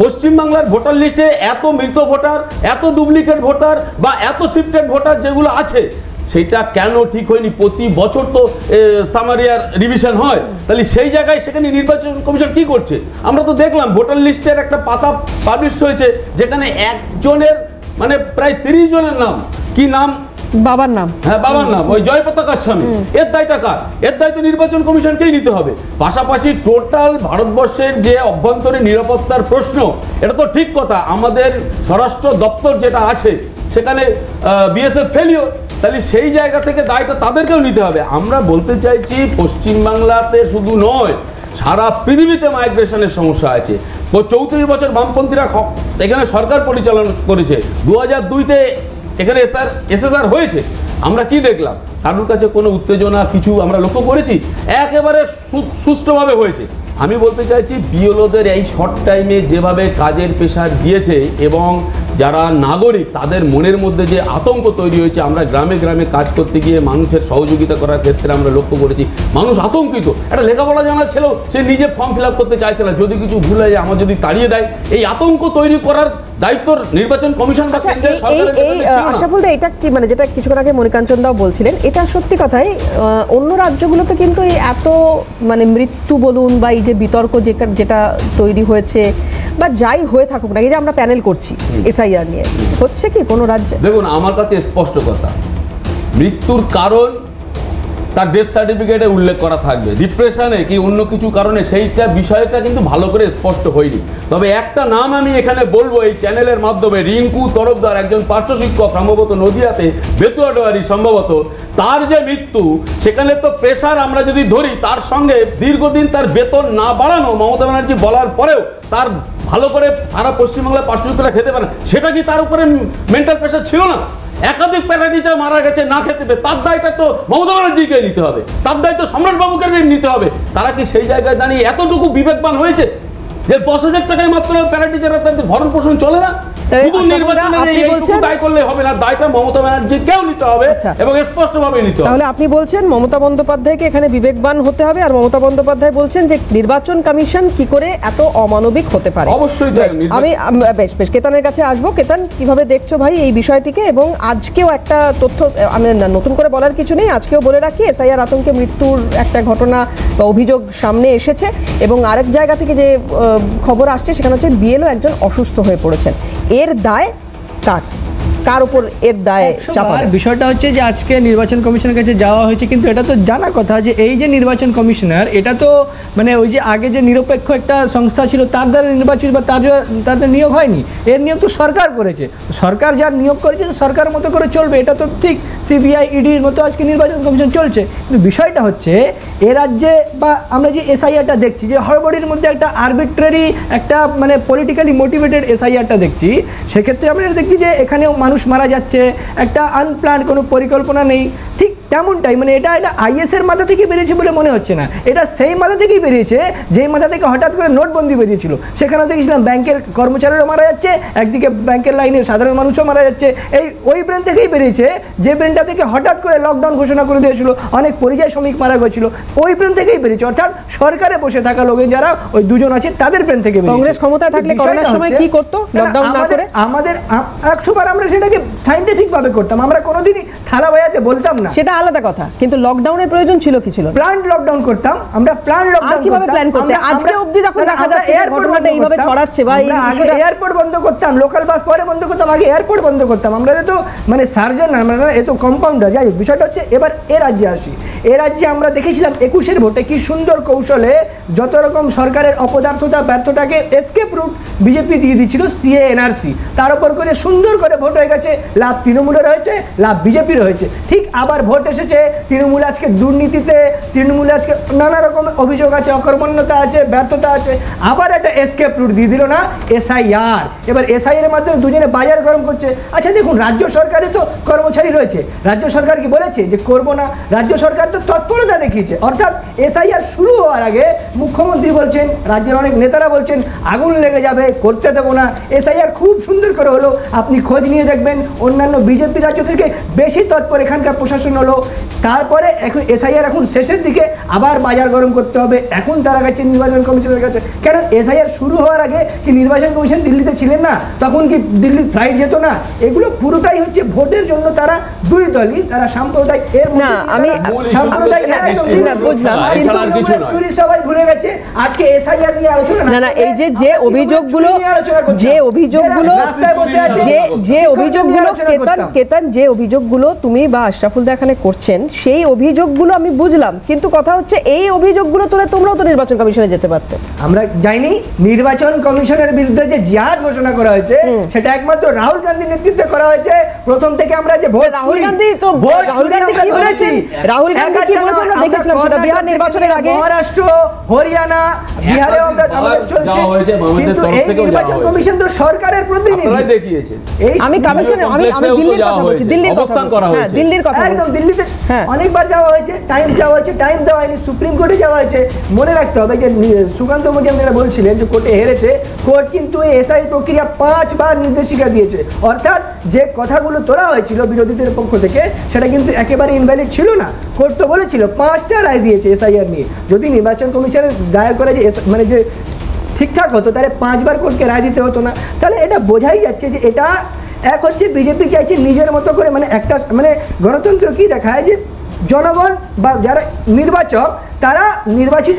[SPEAKER 10] পশ্চিমবাংলার ভোটার লিস্টে এত মৃত ভোটার, এত ডুপ্লিকেট ভোটার বা এত শিফটেড ভোটার যেগুলো আছে, সেটা কেন ঠিক হয়নি? প্রতি বছর তো সামারিয়ার রিভিশন হয়, তাহলে সেই জায়গায় সেখানে নির্বাচন কমিশন কি করছে? আমরা তো দেখলাম ভোটার লিস্টের একটা পাতা পাবলিশ হয়েছে যেখানে একজনের মানে প্রায় 30 জনের নাম, কি নাম?
[SPEAKER 1] বাবার নাম,
[SPEAKER 10] হ্যাঁ বাবার নাম, ওই জয় পতাকার স্বামী। এর দায়টা কার? এর দায়িত্ব নির্বাচন কমিশনকেই নিতে হবে। পাশাপাশি টোটাল ভারতবর্ষের যে অভ্যন্তরীণ নিরাপত্তার প্রশ্ন, এটা তো ঠিক কথা, আমাদের স্বরাষ্ট্র দপ্তর যেটা আছে সেখানে বিএসএফ ফেলিওর, তাহলে সেই জায়গা থেকে দায়টা তাদেরকেও নিতে হবে। আমরা বলতে চাইছি পশ্চিমবাংলাতে শুধু নয়, সারা পৃথিবীতে মাইগ্রেশনের সমস্যা আছে। 34 বছর বামপন্থীরা এখানে সরকার পরিচালনা করেছে, 2002-তে এখানে এসএসআর হয়েছে। আমরা কি দেখলাম? কারোর কাছে কোনো উত্তেজনা কিছু আমরা লক্ষ্য করেছি? একেবারে সুষ্ঠুভাবে হয়েছে। আমি বলতে চাইছি বিএলওদের এই শর্ট টাইমে যেভাবে কাজের প্রেশার দিয়েছে এবং যারা নাগরিক তাদের মনের মধ্যে যে আতঙ্ক তৈরি হয়েছে, আমরা গ্রামে গ্রামে কাজ করতে গিয়ে মানুষের সহযোগিতা করার ক্ষেত্রে আমরা লক্ষ্য করেছি মানুষ আতঙ্কিত। একটা লেখাপড়া জানা ছেলেও সে নিজে ফর্ম ফিল আপ করতে চাইছে না, যদি কিছু ভুল হয়ে যায় আমার যদি তাড়িয়ে দেয়। এই আতঙ্ক তৈরি করার দায়িত্ব নির্বাচন কমিশন বা কেন্দ্রের সরকারের।
[SPEAKER 1] এই আশরাফুল দা, এটা কি মানে যেটা কিছুক্ষণ আগে মণিকাঞ্চন দাও বলছিলেন, এটা সত্যি কথাই অন্য রাজ্যগুলোতে কিন্তু এই এত মানে মৃত্যু বলুন বা এই যে বিতর্ক যেটা তৈরি হয়েছে বা যাই হয়ে থাকুক না, এই যে আমরা প্যানেল করছি এসআইআর নিয়ে, হচ্ছে কি কোনো রাজ্যে?
[SPEAKER 10] দেখুন আমার কাছে স্পষ্ট কথা, মৃত্যুর কারণ তার ডেথ সার্টিফিকেটে উল্লেখ করা থাকবে, ডিপ্রেশনে কি অন্য কিছু কারণে, সেইটা বিষয়টা কিন্তু ভালো করে স্পষ্ট হয়নি। তবে একটা নাম আমি এখানে বলবো এই চ্যানেলের মাধ্যমে, রিঙ্কু তরফদার, একজন পার্শ্ব শিক্ষক সম্ভবত নদিয়াতে, বেতুয়াডোয়ারি সম্ভবত, তার যে মৃত্যু, সেখানে তো প্রেশার আমরা যদি ধরি, তার সঙ্গে দীর্ঘদিন তার বেতন না বাড়ানো, মমতা ব্যানার্জি বলার পরেও তার ভালো করে সারা পশ্চিমবাংলার পার্শ্ব শিক্ষকরা খেতে পারে, সেটা কি তার উপরে মেন্টাল প্রেশার ছিল না? একাধিক প্যারা টিচার মারা গেছে না খেতে পেয়ে, তার দায়টা তো মমতা ব্যানার্জিকে নিতে হবে, তার দায়িত্ব সম্রাট বাবুকে নিতে হবে। তারা কি সেই জায়গায় দাঁড়িয়ে এতটুকু বিবেকবান হয়েছে যে 10,000 টাকায় মাত্র প্যারা টিচাররা তাদের ভরণ পোষণ চলে না? শুধু নির্বাচনের দায় করলে হবে না, দায়টা মমতা ব্যানার্জিকেও নিতে হবে এবং স্পষ্টভাবে নিতে হবে।
[SPEAKER 1] তাহলে আপনি বলছেন মমতা বন্দ্যোপাধ্যায়কে এখানে বিবেকবান হতে হবে, আর মমতা বন্দ্যোপাধ্যায় বলছেন যে নির্বাচন কমিশন কি করে এত অমানবিক হতে পারে?
[SPEAKER 10] অবশ্যই।
[SPEAKER 1] আমি বেশ কেতানের কাছে আসবো। কেতান, কিভাবে দেখছো ভাই এই বিষয়টিকে? এবং আজকেও একটা তথ্য, আমি নতুন করে বলার কিছু নেই, আজকেও বলে রাখি, এসআইআর আতঙ্কে মৃত্যুর একটা ঘটনা বা অভিযোগ সামনে এসেছে এবং আরেক জায়গা থেকে যে খবর আসছে সেখানে হচ্ছে বিএলও একজন অসুস্থ হয়ে পড়েছেন। এর দায় কার উপর এর দায় চাপা?
[SPEAKER 11] বিষয়টা হচ্ছে যে আজকে নির্বাচন কমিশনের কাছে যাওয়া হয়েছে, কিন্তু এটা তো জানা কথা যে এই যে নির্বাচন কমিশনার, এটা তো মানে ওই যে আগে যে নিরপেক্ষ একটা সংস্থা ছিল তার দ্বারা নির্বাচিত বা তাদের নিয়োগ হয়নি, এর নিয়োগ তো সরকার করেছে। সরকার যার নিয়োগ করেছে সরকার মতো করে চলবে, এটা তো ঠিক। সিবিআই ইডির মতো আজকে নির্বাচন কমিশন চলছে, কিন্তু বিষয়টা হচ্ছে এ রাজ্যে বা আমরা যে এসআইআরটা দেখছি, যে হড়বড়ির মধ্যে একটা আরবিট্রারি একটা মানে পলিটিক্যালি মোটিভেটেড এসআইআরটা দেখছি, সেক্ষেত্রে আমরা দেখছি যে এখানেও মানুষ মারা যাচ্ছে, একটা আনপ্ল্যান্ড কোনো পরিকল্পনা নেই। ঠিক তেমনটাই মানে এটা আইএসের মাথা থেকে বেরিয়েছে বলে মনে হচ্ছে না, এটা সেই মাথা থেকেই বেরিয়েছে যেই মাথা থেকে হঠাৎ করে নোটবন্দি বেরিয়েছিল। সেখানে দেখেছিলাম ব্যাংকের কর্মচারীরা মারা যাচ্ছে, একদিকে ব্যাংকের লাইনের সাধারণ মানুষও মারা যাচ্ছে। ওই ব্রেন থেকেই বেরিয়েছে, যে ব্রেনটা থেকে হঠাৎ করে লকডাউন ঘোষণা করে দিয়েছিল, অনেক পরিযায়ী শ্রমিক মারা গেছিল, ওই ব্রেন থেকেই বেরিয়েছে। অর্থাৎ সরকারে বসে থাকা লোকের যারা ওই দুজন আছে তাদের ব্রেন থেকে বেরিয়েছে।
[SPEAKER 1] কংগ্রেস ক্ষমতায় থাকলে করোনার সময় কি করতো লকডাউন না করে?
[SPEAKER 11] আমাদের 100 বার আমরা সেটাকে সাইন্টিফিক ভাবে করতাম, আমরা কোনোদিনই থালা বাজাতে বলতাম না।
[SPEAKER 1] সেটা আলাদা কথা, কিন্তু লকডাউনের প্রয়োজন ছিল কি ছিল?
[SPEAKER 11] প্ল্যান লকডাউন করতাম আমরা, প্ল্যান লকডাউন
[SPEAKER 1] কিভাবে প্ল্যান করতে? আজকে অবধি যখন দেখা যাচ্ছে যে ঘটনাটা এইভাবে ছড়াচ্ছে বা এই
[SPEAKER 11] আগে এয়ারপোর্ট বন্ধ করতাম, লোকাল বাস পরে বন্ধ করতাম, আগে এয়ারপোর্ট বন্ধ করতাম আমরা। তো মানে সার্জন না, আমরা এ তো কম্পাউন্ডার। যাই হোক, বিষয়টা হচ্ছে এবার এ রাজ্যে আসি। এ রাজ্যে আমরা দেখেছিলাম 21-এর ভোটে কি সুন্দর কৌশলে যত রকম সরকারের অপদার্থতা ব্যর্থতাকে এসকেপ রুট বিজেপি দিয়ে দিচ্ছিল, সিএ এনআরসি, তার উপর করে সুন্দর করে ভোট হয়ে গেছে। লাভ তৃণমূলের হয়েছে, লাভ বিজেপির হয়েছে। ঠিক আবার ভোট এসেছে, তৃণমূল আজকে দুর্নীতিতে, তৃণমূলে আজকে নানা রকম অভিযোগ আছে, অকর্মণ্যতা আছে, ব্যর্থতা আছে, আবার একটা এসকেপ রুট দিয়ে দিল না এসআইআর। এবার এসআইআর মাধ্যমে দুজনে বাজার গরম করছে। আচ্ছা দেখুন, রাজ্য সরকারে তো কর্মচারী রয়েছে, রাজ্য সরকার কি বলেছে যে করবো না? রাজ্য সরকার তো তৎপরতা দেখিয়েছে। অর্থাৎ এসআইআর শুরু হওয়ার আগে মুখ্যমন্ত্রী বলছেন, রাজ্যের অনেক নেতারা বলছেন আগুন লেগে যাবে, করতে দেবো না। এসআইআর খুব সুন্দর করে হলো, আপনি খোঁজ নিয়ে দেখবেন অন্যান্য বিজেপি রাজ্য থেকে বেশি তৎপর এখানকার প্রশাসন হলো। তারপরে এখন এসআইআর এখন শেষের দিকে আবার বাজার গরম করতে হবে, এখন তারা গেছে নির্বাচন কমিশনের কাছে। কেন এসআইআর শুরু হওয়ার আগে কি নির্বাচন কমিশন দিল্লিতে ছিলেন না? তখন কি দিল্লির ফ্লাইট যেত না? এগুলো পুরোটাই হচ্ছে ভোটের জন্য তারা দুই দলই, তারা সাম্প্রদায়িক এর
[SPEAKER 1] না আমি
[SPEAKER 11] সাম্প্রদায়িক
[SPEAKER 1] বুঝলাম, কিন্তু
[SPEAKER 11] চুরি সবাই ভুলে গেছে। আজকে এসআইআর নিয়ে আলোচনা
[SPEAKER 1] না না, এই যে অভিযোগগুলো কেতন, যে অভিযোগগুলো তুমি বা আশরাফুল দা এখানে করছেন, সেই অভিযোগগুলো আমি বুঝলাম, কিন্তু কথা হচ্ছে এই অভিযোগগুলো তুলে তোমরাও তো নির্বাচন কমিশনে যেতে পারতে।
[SPEAKER 11] আমরা যাইনি। নির্বাচন কমিশনের বিরুদ্ধে যে জিহাদ ঘোষণা করা হয়েছে সেটা একমাত্র রাহুল গান্ধীর নেতৃত্বে করা হয়েছে। প্রথম থেকে আমরা যে ভোট,
[SPEAKER 1] রাহুল গান্ধী কি বলেছেন? রাহুল গান্ধী কি বলেছেন আমরা দেখেছিলাম সেটা বিহার নির্বাচনের আগে।
[SPEAKER 11] মহারাষ্ট্র, হরিয়ানা, বিহারে আমরা চলছে, কিন্তু এই নির্বাচন কমিশন তো সরকারের প্রতিনিধি। আমি কমিশনের আমি দিল্লির কথা বলছি, দিল্লির অবস্থান করা হয়েছে, দিল্লির কথা একদম দিল্লিতে অনেকবার যাওয়া হয়েছে, টাইম চাওয়া হয়েছে, টাইম দেওয়া হয়নি, সুপ্রিম কোর্টে যাওয়া হয়েছে। মনে রাখতে হবে যে সুকান্ত মজুমদার যেটা বলছিলেন যে কোর্টে হেরেছে, কোর্ট কিন্তু এই এসআই প্রক্রিয়া 5 বার নির্দেশিকা দিয়েছে। অর্থাৎ যে কথাগুলো তোলা হয়েছিল বিরোধীদের পক্ষ থেকে সেটা কিন্তু একেবারে ইনভ্যালিড ছিল না। কোর্ট তো বলেছিল 5টা রায় দিয়েছে এসআইআর নিয়ে। যদি নির্বাচন কমিশনের দায়ের করে যে মানে যে ঠিকঠাক হতো, তাহলে 5 বার কোর্টকে রায় দিতে হতো না। তাহলে এটা বোঝাই যাচ্ছে যে এটা এক হচ্ছে বিজেপি চাইছে নিজের মতো করে, মানে একটা মানে গণতন্ত্র কি দেখায় যে জনগণ বা যারা নির্বাচক তারা নির্বাচিত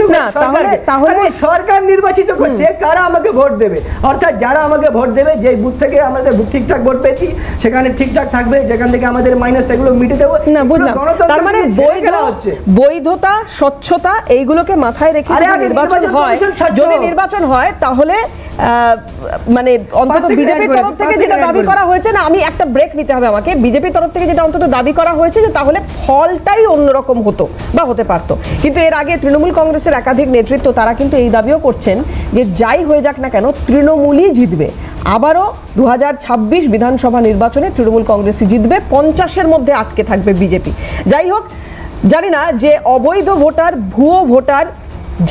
[SPEAKER 11] তাহলে সরকার নির্বাচিত করছে কারা আমাকে ভোট দেবে। অর্থাৎ যারা আমাকে ভোট দেবে, যে বুথ থেকে আমাদের ঠিকঠাক ভোট পেয়েছি সেখানে ঠিকঠাক থাকবে, যেখান থেকে আমাদের মাইনাস সেগুলো মিটে দেবো। না বুঝলাম, তার মানে
[SPEAKER 1] বৈধতা, স্বচ্ছতা এইগুলোকে মাথায় রেখে যদি নির্বাচন হয় তাহলে মানে অন্তত বিজেপির তরফ থেকে যেটা দাবি করা হয়েছে, না আমি একটা ব্রেক নিতে হবে আমাকে, বিজেপির তরফ থেকে যেটা অন্তত দাবি করা হয়েছে যে তাহলে ফলটাই অন্যরকম হতো বা হতে পারতো। কিন্তু এর আগে তৃণমূল কংগ্রেসের একাধিক নেতৃত্ব তারা কিন্তু এই দাবিও করছেন যে যাই হয়ে যাক না কেন তৃণমূলই জিতবে। আবারও 2026 বিধানসভা নির্বাচনে তৃণমূল কংগ্রেসই জিতবে, 50-এর মধ্যে আটকে থাকবে বিজেপি। যাই হোক, জানি না যে অবৈধ ভোটার, ভুয়ো ভোটার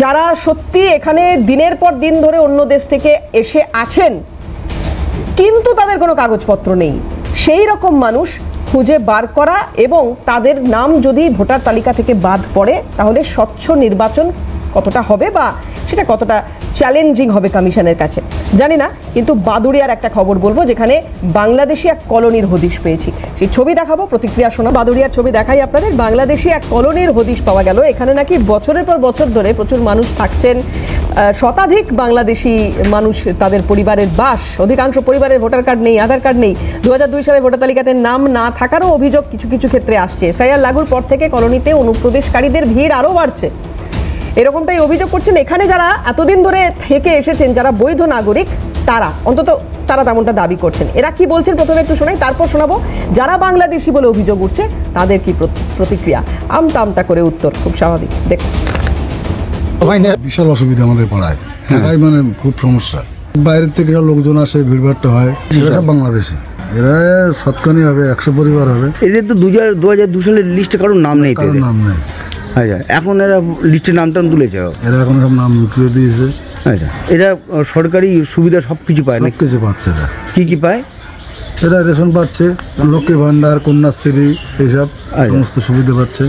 [SPEAKER 1] যারা সত্যি এখানে দিনের পর দিন ধরে অন্য দেশ থেকে এসে আছেন কিন্তু তাদের কোনো কাগজপত্র নেই, সেই রকম মানুষ খুঁজে বার করা এবং তাদের নাম যদি ভোটার তালিকা থেকে বাদ পড়ে তাহলে স্বচ্ছ নির্বাচন কতটা হবে বা সেটা কতটা চ্যালেঞ্জিং হবে কমিশনের কাছে জানি না। কিন্তু বাদুড়িয়ার একটা খবর বলবো, যেখানে বাংলাদেশি এক কলোনির হদিশ পেয়েছি, সেই ছবি দেখাবো, প্রতিক্রিয়া শোনা। বাদুড়িয়ার ছবি দেখাই আপনাদের। বাংলাদেশি এক কলোনির হদিশ পাওয়া গেল। এখানে নাকি বছরের পর বছর ধরে প্রচুর মানুষ থাকছেন, শতাধিক বাংলাদেশি মানুষ, তাদের পরিবারের বাস, অধিকাংশ পরিবারের ভোটার কার্ড নেই, আধার কার্ড নেই, 2002 সালে ভোটার তালিকাতে নাম না থাকারও অভিযোগ কিছু কিছু ক্ষেত্রে আসছে। এসআইআর লাগুর পর থেকে কলোনিতে অনুপ্রবেশকারীদের ভিড় আরও বাড়ছে, এরকমটাই অভিযোগ করছেন এখানে যারা এতদিন ধরে থেকে এসেছেন, যারা বৈধ নাগরিক, তারা অন্তত তারা তেমনটা দাবি করছেন। এরা কি বলছেন প্রথমে একটু শোনাই, তারপর শোনাবো যারা বাংলাদেশি বলে অভিযোগ উঠছে তাদের কি প্রতিক্রিয়া। আমতা আমতা করে উত্তর, খুব স্বাভাবিক। দেখুন,
[SPEAKER 12] বিশাল অসুবিধা আমাদের পাড়ায়, তাই মানে খুব সমস্যা। বাইরের থেকে লোকজন আসে, ভিড়ভাড়টা হয়, এরা সব বাংলাদেশি, এরা শতখানি হবে, 100 পরিবার হবে।
[SPEAKER 13] এদের তো 2002 সালের লিস্টে কারোর নাম নেই,
[SPEAKER 12] কারোর নাম নেই।
[SPEAKER 13] আচ্ছা, এখন এরা লিস্টের নাম টাম তুলেছে,
[SPEAKER 12] এরা এখন সব নাম তুলে দিয়েছে।
[SPEAKER 13] আচ্ছা, এরা সরকারি সুবিধা সব কিছু পায় না?
[SPEAKER 12] কিছু পাচ্ছে না।
[SPEAKER 13] কি পায়
[SPEAKER 12] এরা? রেশন পাচ্ছে, লক্ষ্মী ভান্ডার, কন্যাশ্রী, এইসব সমস্ত সুবিধা পাচ্ছে,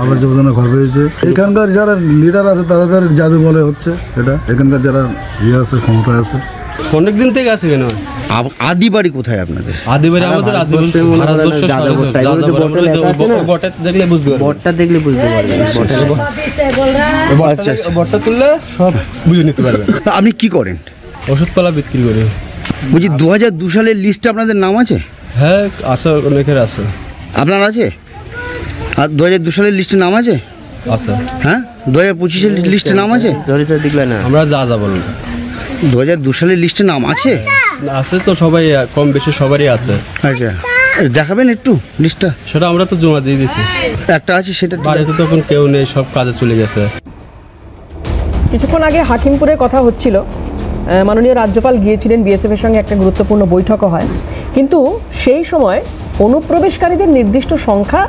[SPEAKER 12] আবার যোজনা ঘর পেয়েছে। এখানকার যারা লিডার আছে তাদের জাদু বলে হচ্ছে এটা, এখানকার যারা ইয়ে আছে, ক্ষমতা আছে,
[SPEAKER 14] অনেক দিন থেকে আছে কেন?
[SPEAKER 13] আদি বাড়ি কোথায় আপনাদের?
[SPEAKER 14] আদি বাড়ি আমাদের
[SPEAKER 13] বটটা দেখলে বুঝতে পারবেন।
[SPEAKER 14] বটটা তুললে সব বুঝে নিতে পারবেন।
[SPEAKER 13] তা আপনি কি করেন?
[SPEAKER 14] ওষুধপালা বিক্রি করি।
[SPEAKER 13] বলছি 2002 সালের লিস্টে আপনাদের নাম আছে?
[SPEAKER 14] হ্যাঁ আছে, অনেকের আছে।
[SPEAKER 13] আপনার আছে? আর 2002 সালের লিস্টে নাম আছে?
[SPEAKER 14] আছে।
[SPEAKER 13] হ্যাঁ 2025 এর লিস্টে নাম আছে?
[SPEAKER 14] আমরা যা বলুন
[SPEAKER 13] 2002 সালের লিস্টে নাম আছে?
[SPEAKER 14] আছে তো, সবাই কম বেশি সবারই আছে।
[SPEAKER 13] আচ্ছা দেখাবেন একটু লিস্টটা?
[SPEAKER 14] সেটা আমরা তো জমা দিয়ে দিয়েছি।
[SPEAKER 13] একটা আছে, সেটা
[SPEAKER 14] বাড়িতে তখন কেউ নেই, সব কাজে চলে গেছে।
[SPEAKER 1] কিছুক্ষণ আগে হাকিমপুরে কথা হচ্ছিল, মাননীয় রাজ্যপাল গিয়েছিলেন, বিএসএফ এর সঙ্গে একটা গুরুত্বপূর্ণ বৈঠকও হয়, কিন্তু সেই সময় অনুপ্রবেশকারীদের নির্দিষ্ট সংখ্যা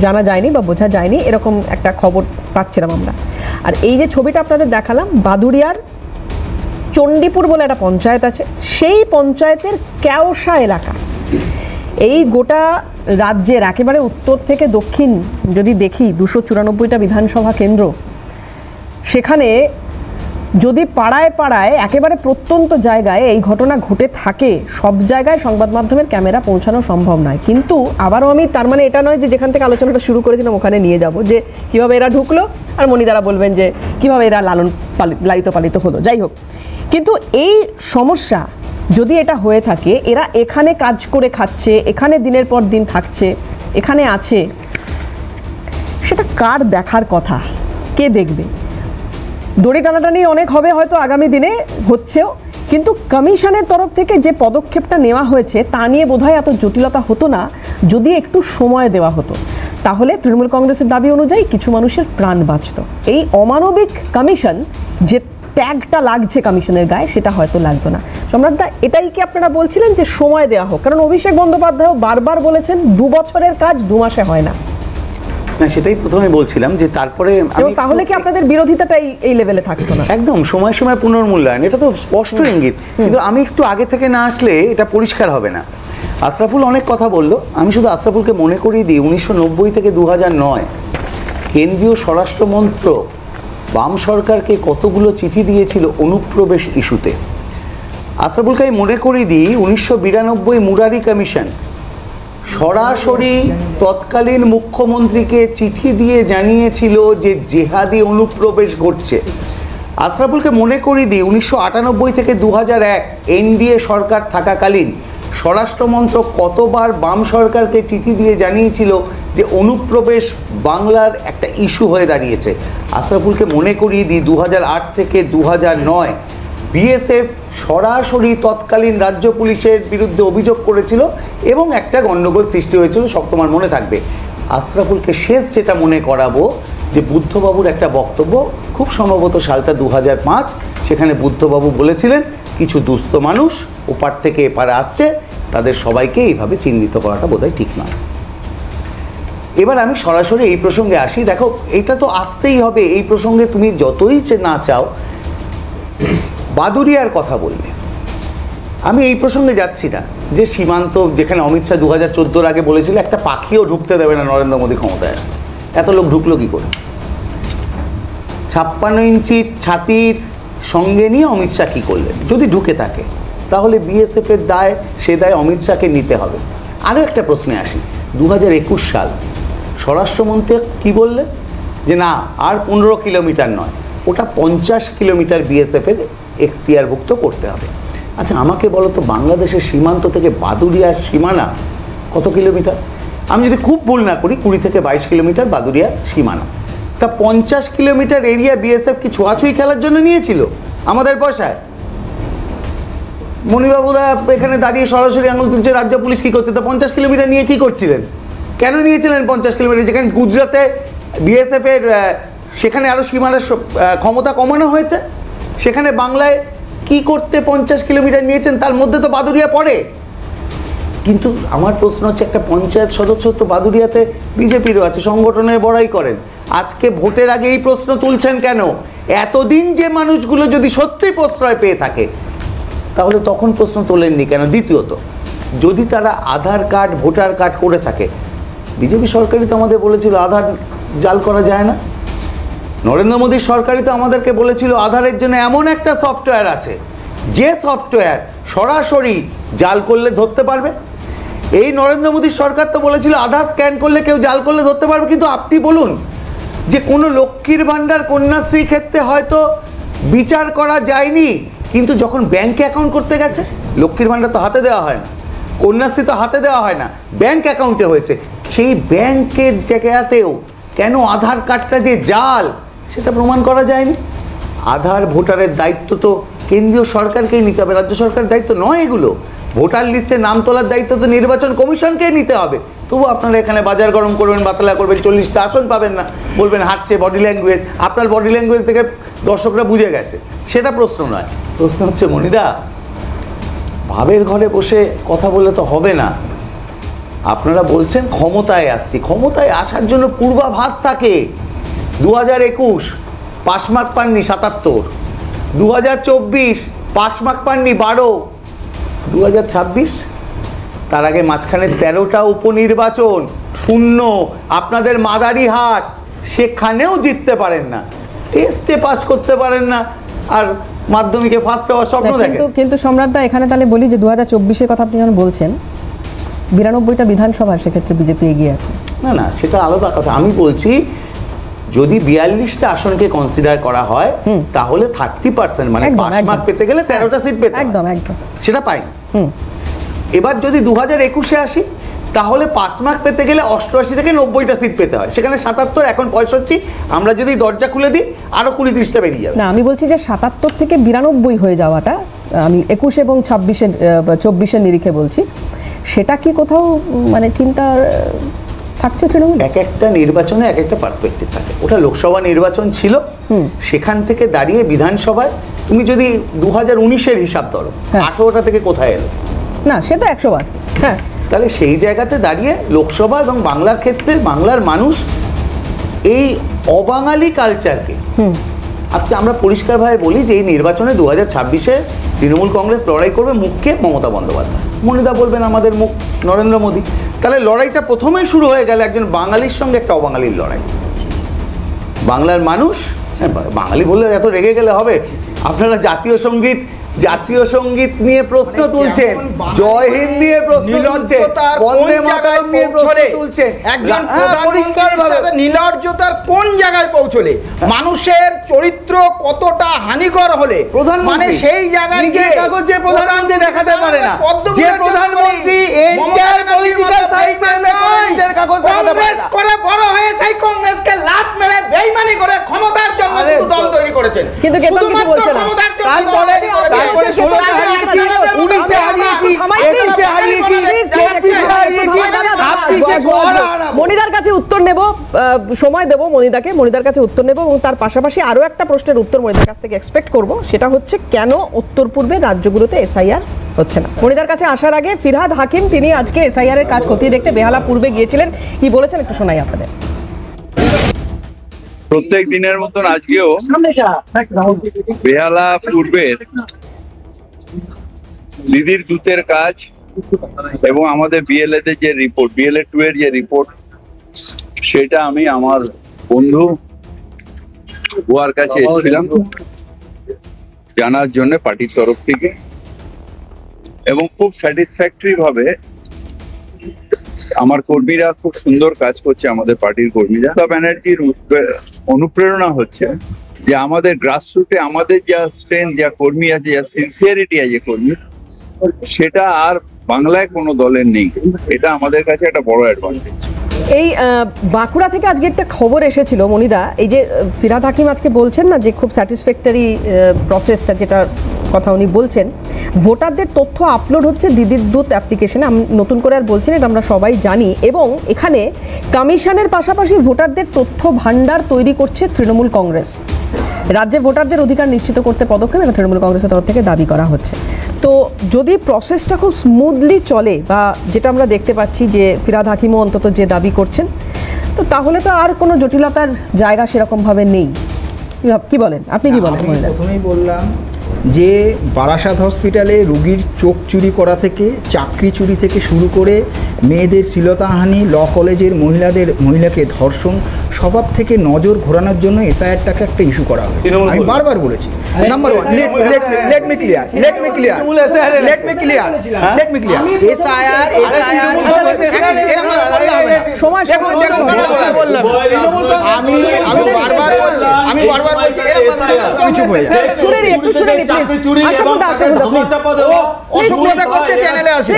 [SPEAKER 1] জানা যায়নি বা বোঝা যায়নি, এরকম একটা খবর পাচ্ছিলাম আমরা। আর এই যে ছবিটা আপনাদের দেখালাম, বাদুড়িয়ার চণ্ডীপুর বলে একটা পঞ্চায়েত আছে, সেই পঞ্চায়েতের ক্যাওসা এলাকা, এই গোটা রাজ্যের একেবারে উত্তর থেকে দক্ষিণ যদি দেখি 294টা বিধানসভা কেন্দ্র, সেখানে যদি পাড়ায় পাড়ায় একেবারে প্রত্যন্ত জায়গায় এই ঘটনা ঘটে থাকে, সব জায়গায় সংবাদ মাধ্যমের ক্যামেরা পৌঁছানো সম্ভব নয়। কিন্তু আবারও আমি, তার মানে এটা নয় যে যেখান থেকে আলোচনাটা শুরু করেছিলাম ওখানে নিয়ে যাব, যে কীভাবে এরা ঢুকলো আর মণিদারা বলবেন যে কীভাবে এরা লালিত পালিত হলো। যাই হোক, কিন্তু এই সমস্যা যদি এটা হয়ে থাকে, এরা এখানে কাজ করে খাচ্ছে, এখানে দিনের পর দিন থাকছে, এখানে আছে, সেটা কার দেখার কথা? কে দেখবে? দড়ি টানাটানি অনেক হবে হয়তো আগামী দিনে, হচ্ছেও, কিন্তু কমিশনের তরফ থেকে যে পদক্ষেপটা নেওয়া হয়েছে তা নিয়ে বোধহয় এত জটিলতা হতো না যদি একটু সময় দেওয়া হতো। তাহলে তৃণমূল কংগ্রেসের দাবি অনুযায়ী কিছু মানুষের প্রাণ বাঁচত। এই অমানবিক কমিশন, যে ট্যাগটা লাগছে কমিশনের গায়ে, সেটা হয়তো লাগতো না। সম্রাটদা, এটাই কি আপনারা বলছিলেন যে সময় দেওয়া হোক? কারণ অভিষেক বন্দ্যোপাধ্যায় বারবার বলেছেন 2 বছরের কাজ 2 মাসে হয় না।
[SPEAKER 6] না, সেটাই প্রথমে বলছিলাম যে তারপরে
[SPEAKER 1] তাহলে কি আপনাদের বিরোধিতাটাই এই লেভেলে থাকতো না?
[SPEAKER 6] একদম সময় সময় পুনর্মূল্যায়ন, এটা তো স্পষ্ট ইঙ্গিত। কিন্তু আমি একটু আগে থেকে না আসলে এটা পরিষ্কার হবে না। আশরাফুল অনেক কথা বললো, আমি শুধু আশরাফুলকে মনে করিয়ে দিই 1990 থেকে 2009 কেন্দ্রীয় স্বরাষ্ট্রমন্ত্রক বাম সরকারকে কতগুলো চিঠি দিয়েছিল অনুপ্রবেশ ইস্যুতে। আশরাফুলকে আমি মনে করিয়ে দিই 1992 মুরারি কমিশন সরাসরি তৎকালীন মুখ্যমন্ত্রীকে চিঠি দিয়ে জানিয়েছিল যে জেহাদি অনুপ্রবেশ ঘটছে। আশরাফুলকে মনে করিয়ে দিই 1998 থেকে 2001 এনডিএ সরকার থাকাকালীন স্বরাষ্ট্রমন্ত্রক কতবার বাম সরকারকে চিঠি দিয়ে জানিয়েছিল যে অনুপ্রবেশ বাংলার একটা ইস্যু হয়ে দাঁড়িয়েছে। আশরাফুলকে মনে করিয়ে দিই 2008 থেকে 2009 বিএসএফ সরাসরি তৎকালীন রাজ্য পুলিশের বিরুদ্ধে অভিযোগ করেছিল এবং একটা গণ্ডগোল সৃষ্টি হয়েছিল, সব তোমার মনে থাকবে। আশরাফুলকে শেষ যেটা মনে করাবো যে বুদ্ধবাবুর একটা বক্তব্য, খুব সম্ভবত সালটা 2005, সেখানে বুদ্ধবাবু বলেছিলেন কিছু দুস্থ মানুষ ওপার থেকে এপারে আসছে, তাদের সবাইকে এইভাবে চিহ্নিত করাটা বোধহয় ঠিক নয়। এবার আমি সরাসরি এই প্রসঙ্গে আসি। দেখো, এটা তো আসতেই হবে এই প্রসঙ্গে, তুমি যতই না চাও। বাদুড়িয়ার কথা বললে, আমি এই প্রসঙ্গে যাচ্ছি না যে সীমান্ত, যেখানে অমিত শাহ 2014 আগে বলেছিল একটা পাখিও ঢুকতে দেবে না নরেন্দ্র মোদী ক্ষমতায়, এত লোক ঢুকলো কি করে? 56 ইঞ্চি ছাতির সঙ্গে নিয়ে অমিত শাহ কী করলেন? যদি ঢুকে থাকে তাহলে বিএসএফের দায়, সে দায় অমিত শাহকে নিতে হবে। আরও একটা প্রশ্নে আসি, 2021 সাল স্বরাষ্ট্রমন্ত্রী কী বললেন? যে না, আর 15 কিলোমিটার নয়, ওটা 50 কিলোমিটার বিএসএফের এখতিয়ারভুক্ত করতে হবে। আচ্ছা আমাকে বলো তো, বাংলাদেশের সীমান্ত থেকে বাদুড়িয়ার সীমানা কত কিলোমিটার? আমি যদি খুব ভুল না করি 20 থেকে 22 কিলোমিটার বাদুড়িয়ার সীমানা। তা 50 কিলোমিটার এরিয়া বিএসএফ কি ছোঁয়াছুঁই খেলার জন্য নিয়েছিল আমাদের পয়সায়? মণিবাবুরা এখানে দাঁড়িয়ে সরাসরি আঙুল তুলছে রাজ্য পুলিশ কী করছে। তা 50 কিলোমিটার নিয়ে কী করছিলেন? কেন নিয়েছিলেন 50 কিলোমিটার? যেখানে গুজরাটে বিএসএফের সেখানে আরও সীমানার ক্ষমতা কমানো হয়েছে, সেখানে বাংলায় কি করতে 50 কিলোমিটার নিয়েছেন? তার মধ্যে তো বাদুড়িয়া পড়ে। কিন্তু আমার প্রশ্ন হচ্ছে, একটা পঞ্চায়েত সদস্য তো বাদুড়িয়াতে বিজেপিরও আছে, সংগঠনের বড়াই করেন, আজকে ভোটের আগে এই প্রশ্ন তুলছেন কেন? এতদিন যে মানুষগুলো যদি সত্যিই প্রশ্রয় পেয়ে থাকে তাহলে তখন প্রশ্ন তোলেননি কেন? দ্বিতীয়ত, যদি তারা আধার কার্ড ভোটার কার্ড করে থাকে, বিজেপি সরকারই তো আমাদের বলেছিল আধার জাল করা যায় না। নরেন্দ্র মোদীর সরকারই তো আমাদেরকে বলেছিল আধারের জন্য এমন একটা সফটওয়্যার আছে যে সফটওয়্যার সরাসরি জাল করলে ধরতে পারবে। এই নরেন্দ্র মোদীর সরকার তো বলেছিল আধার স্ক্যান করলে কেউ জাল করলে ধরতে পারবে, কিন্তু আপনি বলুন যে কোনো লক্ষ্মীর ভাণ্ডার কন্যাশ্রী ক্ষেত্রে হয়তো বিচার করা যায়নি, কিন্তু যখন ব্যাংকে অ্যাকাউন্ট করতে গেছে, লক্ষ্মীর ভাণ্ডার তো হাতে দেওয়া হয় না, কন্যাশ্রী তো হাতে দেওয়া হয় না, ব্যাংক অ্যাকাউন্টে হয়েছে, সেই ব্যাংকের জায়গাতেও কেন আধার কার্ডটা যে জাল সেটা প্রমাণ করা যায়নি? আধার ভোটারের দায়িত্ব তো কেন্দ্রীয় সরকারকেই নিতে হবে, রাজ্য সরকারের দায়িত্ব নয় এগুলো। ভোটার লিস্টে নাম তোলার দায়িত্ব তো নির্বাচন কমিশনকেই নিতে হবে। তবু আপনারা এখানে বাজার গরম করবেন, বাতলা করবেন, 40টা আসন পাবেন না, বলবেন হাঁটছে বডি ল্যাঙ্গুয়েজ। আপনার বডি ল্যাঙ্গুয়েজ থেকে দর্শকরা বুঝে গেছে, সেটা প্রশ্ন নয়। প্রশ্ন হচ্ছে মনিদা, ভাবের ঘরে বসে কথা বললে তো হবে না। আপনারা বলছেন ক্ষমতায় আসছি, ক্ষমতায় আসার জন্য পূর্বাভাস থাকে। 2021 পাস মার্ক পাননি 77, 2024 পাস মার্ক পাননি 12, 2026 তার আগে মাঝখানে 13টা উপনির্বাচন শূন্য, আপনাদের মাদারিহাট, সেখানেও জিততে পারেন না, টেস্টে পাস করতে পারেন না, আর মাধ্যমিকে ফার্স্ট হওয়ার স্বপ্ন দেখেন।
[SPEAKER 1] কিন্তু সম্রাটদা এখানে তাহলে বলি যে 2024-এর কথা আপনি যখন বলছেন 92টা বিধানসভা সেক্ষেত্রে বিজেপি এগিয়ে আছে।
[SPEAKER 6] না না, সেটা আলাদা কথা। আমি বলছি যদি 42টা আসনকে কনসিডার করা হয় তাহলে 30%, মানে পাস মার্ক পেতে গেলে 13টা সিট পেতে, একদম একদম সেটা পাই। এবার যদি 2021-এ আসি তাহলে পাস মার্ক পেতে গেলে 88 থেকে 90টা সিট পেতে হয়, সেখানে 77, এখন 65। আমরা যদি দরজা খুলে দিই আরো 20-30টা বেরিয়ে যাবে।
[SPEAKER 1] না, আমি বলছি যে 77 থেকে 92 হয়ে যাওয়াটা, আমি 21 এবং 24-এর নিরিখে বলছি, সেটা কি কোথাও মানে চিন্তা থাকছে তৃণমূল?
[SPEAKER 6] এক একটা নির্বাচনে এক একটা পার্সপেক্টিভ থাকে। ওটা লোকসভা নির্বাচন ছিল, সেখান থেকে দাঁড়িয়ে বিধানসভায় তুমি যদি 2019-এর হিসাব ধরো, 18টা থেকে কোথায় এলো?
[SPEAKER 1] না, সে তো 100 বার। হ্যাঁ,
[SPEAKER 6] তাহলে সেই জায়গাতে দাঁড়িয়ে লোকসভা এবং বাংলার ক্ষেত্রে বাংলার মানুষ এই অবাঙালি কালচারকে, আচ্ছা আমরা পরিষ্কারভাবে বলি যে এই নির্বাচনে 2026-এ তৃণমূল কংগ্রেস লড়াই করবে মুখকে মমতা বন্দ্যোপাধ্যায়, মনিদা বলবেন আমাদের মুখ নরেন্দ্র মোদী। তাহলে লড়াইটা প্রথমেই শুরু হয়ে গেল একজন বাঙালির সঙ্গে একটা অবাঙালির লড়াই। বাংলার মানুষ, বাঙালি বললে এত রেগে গেলে হবে? আপনারা জাতীয় সঙ্গীত নিয়ে প্রশ্ন তুলছেন, জয় হিন্দ নিয়ে প্রশ্ন তুলছেন, বন্দে মাতরম নিয়ে প্রশ্ন তুলছেন,
[SPEAKER 8] একজন প্রধানমন্ত্রীর নির্লজ্জতার কোন জায়গায় পৌঁছলে, মানুষের চরিত্র কতটা হানিকর হলে, মানে সেই জায়গায়
[SPEAKER 6] নিজের কাগজে প্রধানমন্ত্রী দেখাতে পারে না, যে প্রধানমন্ত্রী এনটিআর পলিটিক্যাল সাইকেলে নিজের কাগজ দেখাতে পারে না,
[SPEAKER 8] করে বড় হয়ে সেই কংগ্রেসকে লাত মেরে বেইমানি করে ক্ষমতার জন্য শুধু দল তৈরি করেছেন,
[SPEAKER 1] কিন্তু
[SPEAKER 8] শুধুমাত্র ক্ষমতার জন্য দল তৈরি করেছেন।
[SPEAKER 1] মনিদার কাছে উত্তর নেব, সময় দেব মনিদাকে, মনিদার কাছে উত্তর নেব, এবং তার পাশাপাশি আরো একটা প্রশ্নের উত্তর মনিদার কাছ থেকে এক্সপেক্ট করব, সেটা হচ্ছে কেন উত্তর পূর্বে রাজ্যগুলোতে এসআইআর হচ্ছে না। মনিদার কাছে আসার আগে ফিরহাদ হাকিম, তিনি আজকে এসআইআর এর কাজ খতিয়ে দেখতে বেহালা পূর্বে গিয়েছিলেন, কি বলেছেন একটু শোনাই আপনাদের।
[SPEAKER 15] প্রত্যেক দিনের মতন আজকেও বেহালা পূর্বের দিদির দূতের কাজ এবং আমাদের বিএলএ যে রিপোর্ট, বিএলএ 2 এর যে রিপোর্ট, সেটা আমি আমার বন্ধু গোয়ার কাছে এসেছিলাম জানার জন্য পার্টির তরফ থেকে, এবং খুব স্যাটিসফ্যাক্টরি ভাবে আমার কর্মীরা খুব সুন্দর কাজ করছে, আমাদের পার্টির কর্মীরা। মমতা ব্যানার্জির অনুপ্রেরণা হচ্ছে যে আমাদের গ্রাসরুটে আমাদের যা স্ট্রেংথ, যা কর্মী আছে, যা সিনসিয়ারিটি আছে কর্মী, সেটা আর বাংলায় কোনো দলের নেই। এটা আমাদের কাছে একটা বড় অ্যাডভান্টেজ।
[SPEAKER 1] এই বাঁকুড়া থেকে আজকে একটা খবর এসেছিল মনিদা, এই যে ফিরহাদ হাকিম আজকে বলছেন না যে খুব স্যাটিসফ্যাক্টরি প্রসেসটা, যেটা কথা উনি বলছেন, ভোটারদের তথ্য আপলোড হচ্ছে দিদির দূত অ্যাপ্লিকেশনে, আমি নতুন করে আর বলছি না, এটা আমরা সবাই জানি, এবং এখানে কমিশনের পাশাপাশি ভোটারদের তথ্য ভান্ডার তৈরি করছে তৃণমূল কংগ্রেস। রাজ্যে ভোটারদের অধিকার নিশ্চিত করতে পদক্ষেপ এবং তৃণমূল কংগ্রেসের তরফ থেকে দাবি করা হচ্ছে। তো যদি প্রসেসটা খুব স্মুথলি চলে, বা যেটা আমরা দেখতে পাচ্ছি যে ফিরহাদ হাকিমও অন্তত যে দাবি করছেন, তো তাহলে তো আর কোনো জটিলতার জায়গা সেরকমভাবে নেই। কি বলেন আপনি, কি বলেন?
[SPEAKER 8] প্রথমেই বললাম যে বারাসাত হসপিটালে রুগীর চোখ চুরি করা থেকে, চাকরি চুরি থেকে শুরু করে মেয়েদের শ্লীলতাহানি, ল কলেজের মহিলাকে ধর্ষণ, সবার থেকে নজর ঘোরানোর জন্য এসআইআরটাকে একটা ইস্যু করা হয়েছে। আমি বারবার বলেছি, number one, let me clear SIR আমি বারবার বলছি আমি চুপ হয়ে যাই। অসভ্যতা করতে চ্যানেলে আসে।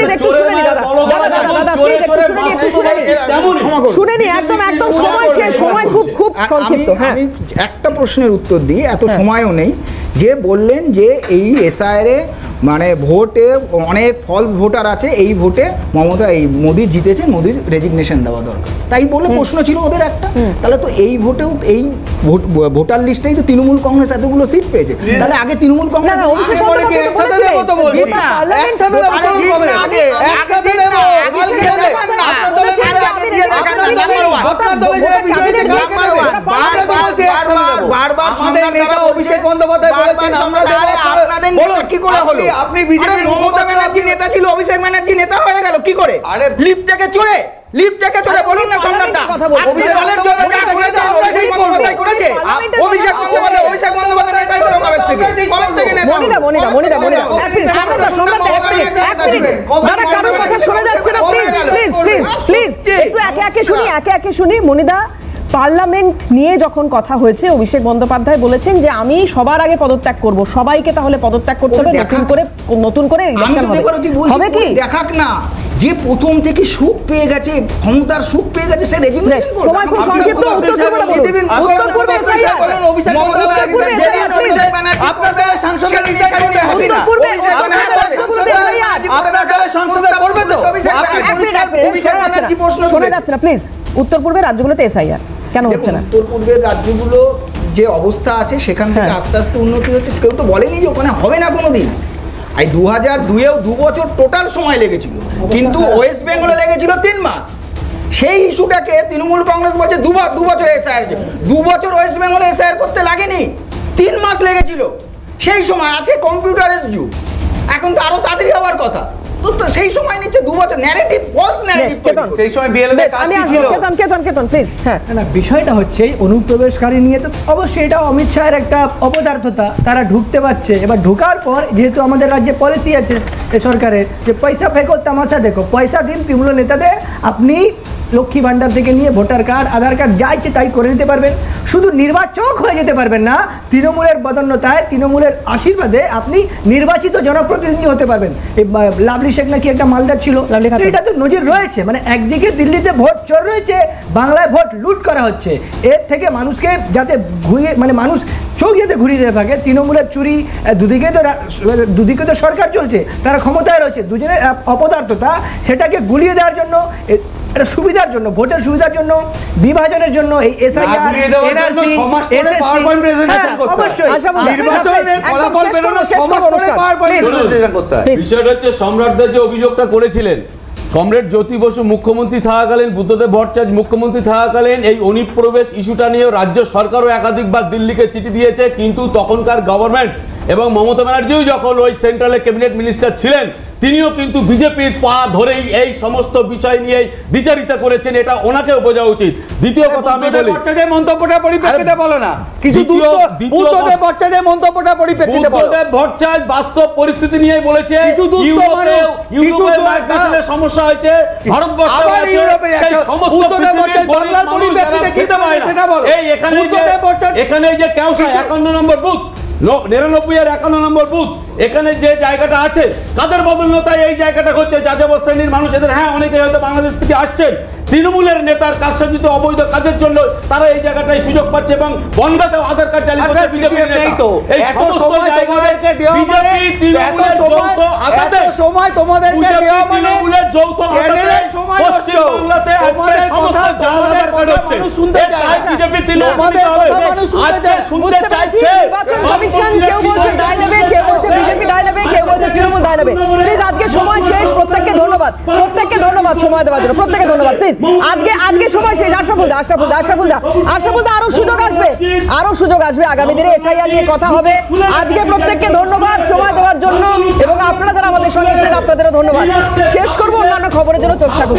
[SPEAKER 8] আমি একটা প্রশ্নের উত্তর দিই, এত সময়ও নেই। যে বললেন যে এই এসআইআরে মানে ভোটে অনেক ফলস ভোটার আছে, এই ভোটে মোদি জিতেছেন, মোদির রেজিগনেশন দেওয়া দরকার, তাই বলে প্রশ্ন ছিল ওদের একটা। তাহলে তো এই ভোটেও এই ভোটার লিস্টেই তো তৃণমূল কংগ্রেস এতগুলো সিট পেয়েছে, তাহলে আগে তৃণমূল কংগ্রেস কি করে হলো? আপনি বিজেপি মমতা ব্যানার্জি নেতা ছিল, অভিষেক ব্যানার্জি নেতা হয়ে গেল কি করে? লিফট থেকে চড়ে বলুন না সম্রাটদা, আপনি দলের জন্য যা করেছেন অভিষেক বন্দ্যোপাধ্যায় করেছে। অভিষেক বন্দ্যোপাধ্যায় নেতা হলো কবে থেকে নেতা?
[SPEAKER 1] একে একে শুনি। মনিদা, পার্লামেন্ট নিয়ে যখন কথা হয়েছে, অভিষেক বন্দ্যোপাধ্যায় বলেছেন যে আমি সবার আগে পদত্যাগ করব, সবাইকে তাহলে পদত্যাগ করতে হবে, নতুন করে ইলেকশন হবে কি?
[SPEAKER 8] দেখাক না, যে প্রথম থেকে সুখ পেয়ে গেছে, ক্ষমতার সুখ পেয়ে গেছে, সে রেজিগনেশন করবে।
[SPEAKER 1] সময় খুব সংক্ষিপ্ত, উত্তর পূর্বে
[SPEAKER 11] আপনাদের সংসদে
[SPEAKER 1] শোনা যাচ্ছে না, প্লিজ। উত্তর পূর্বের রাজ্যগুলোতে এসআইআর কেন হচ্ছে না?
[SPEAKER 8] উত্তর পূর্বের রাজ্যগুলো যে অবস্থা আছে সেখান থেকে আস্তে আস্তে উন্নতি হচ্ছে। কেউ তো বলেনি যে ওখানে হবে না কোনোদিন। এই 2002-এও 2 বছর টোটাল সময় লেগেছিল, কিন্তু ওয়েস্ট বেঙ্গলে লেগেছিল 3 মাস। সেই ইস্যুটাকে তৃণমূল কংগ্রেস বলছে 2 বছর এসআইআর, 2 বছর ওয়েস্ট বেঙ্গলে এসআইআর করতে লাগেনি, 3 মাস লেগেছিল। সেই সময় আছে কম্পিউটারের যুগ, এখন তো আরো তাড়াতাড়ি হওয়ার কথা, তো সেই সময় নিচ্ছে 2 বছর। Narrative, false narrative. সেই সময় বিএলএ কাজ কি ছিল?
[SPEAKER 1] কেতন প্লিজ। হ্যাঁ
[SPEAKER 11] না, বিষয়টা হচ্ছে অনুপ্রবেশকারী নিয়ে তো অবশ্যই এটা অমিত শাহের একটা অপদার্থতা, তারা ঢুকতে পারছে। এবার ঢোকার পর যেহেতু আমাদের রাজ্যে পলিসি আছে এ সরকারের যে পয়সা ফেঁকো তামাশা দেখো, পয়সা দিন তৃণমূল নেতাদের, আপনি লক্ষ্মী ভাণ্ডার থেকে নিয়ে ভোটার কার্ড, আধার কার্ড যা ইচ্ছে তাই করে নিতে পারবেন, শুধু নির্বাচক হয়ে যেতে পারবেন না। তৃণমূলের বদান্যতায়, তৃণমূলের আশীর্বাদে আপনি নির্বাচিত জনপ্রতিনিধি হতে পারবেন। এই লাভলি শেখ নাকি একটা মালদার ছিল, এটা তো নজির রয়েছে। মানে একদিকে দিল্লিতে ভোট চোর রয়েছে, বাংলায় ভোট লুট করা হচ্ছে। এর থেকে মানুষকে যাতে ঘুরিয়ে, মানে মানুষ চোখ যাতে ঘুরিয়ে দিতে থাকে, তৃণমূলের চুরি, দুদিকে তো সরকার চলছে, তারা ক্ষমতায় রয়েছে, দুজনের অপদার্থতা, সেটাকে গুলিয়ে দেওয়ার জন্য, এটা সুবিধার জন্য, ভোটের সুবিধার জন্য, বিভাজনের জন্য এই এসআইআর, এনআরসি,
[SPEAKER 10] বিষয়টা হচ্ছে সম্রাটদা যে অভিযোগটা করেছিলেন, কমরেড জ্যোতি বসু মুখ্যমন্ত্রী থাকাকালীন, বুদ্ধদেব ভট্টাচার্য মুখ্যমন্ত্রী থাকাকালীন এই অনুপ্রবেশ ইস্যুটা নিয়ে রাজ্য সরকারও একাধিকবার দিল্লিকে চিঠি দিয়েছে, কিন্তু তখনকার গভর্নমেন্ট এবং মমতা ব্যানার্জিও যখন ওই সেন্ট্রালে ক্যাবিনেট মিনিস্টার ছিলেন, তিনিও কিন্তু বিজেপির পা ধরেই এই সমস্ত বিষয় নিয়ে বিচারিতা করেছেন, এটা ওনাকেও বোঝা উচিত। দ্বিতীয় কথা আমি বলি,
[SPEAKER 11] মন্তব্যটা পরিপ্রেক্ষিতে বলো না, কিছু বুদ্ধদেব ভট্টাচার্যের মন্তব্যটা পরিপ্রেক্ষিতে বলো।
[SPEAKER 10] বুদ্ধদেব ভট্টাচার্য বাস্তব পরিস্থিতি নিয়ে বলেছে, ইউরোপে মাইগ্রেশনের সমস্যা হয়েছে, ভারতবর্ষে এখানে যে কেউসা 51 নম্বর বুথ, 99 আর 51 নম্বর বুথ, এখানে যে জায়গাটা আছে, কাদের বদলতায় এই জায়গাটা হচ্ছে, যাযাবর শ্রেণীর মানুষ এদের, হ্যাঁ অনেকে হয়তো বাংলাদেশ থেকে আসছেন, তৃণমূলের নেতার কারসাজিত অবৈধ কাজের জন্য তারা এই জায়গাটায় সুযোগ পাচ্ছে এবং বনগাঁতেও আধার কার্ড চালু করছে বিজেপির নেতা। এই সমস্ত জায়গাকে বিজেপি তৃণমূলের যৌথ আঘাতে, সময় তোমাদেরকে দেওয়া মানে তৃণমূলের যৌথ আঘাতে পশ্চিম বাংলাতে আজকে সমস্ত জায়গার কার্ড হচ্ছে। তাই বিজেপি তৃণমূল আজকে শুনতে চাইছে
[SPEAKER 1] নির্বাচন কমিশন, কেউ বলছে দায় নেবে, কেউ বলছে বিজেপি দায় নেবে, কেউ বলছে তৃণমূল দায় নেবে। প্লিজ, আজকে সময় শেষ। প্রত্যেককে ধন্যবাদ, প্রত্যেককে ধন্যবাদ। ধন্যবাদ সময় দেওয়ার জন্য, প্রত্যেকে ধন্যবাদ। প্লিজ আজকে সময় শেষ। আশরাফুল দা আরো সুযোগ আসবে আগামী দিনে, এসআইআর নিয়ে কথা হবে। আজকে প্রত্যেককে ধন্যবাদ সময় দেওয়ার জন্য, এবং আপনারা যারা আমাদের সঙ্গে ছিলেন আপনাদেরও ধন্যবাদ। শেষ করবো, অন্যান্য খবরের জন্য চোখ থাকুন।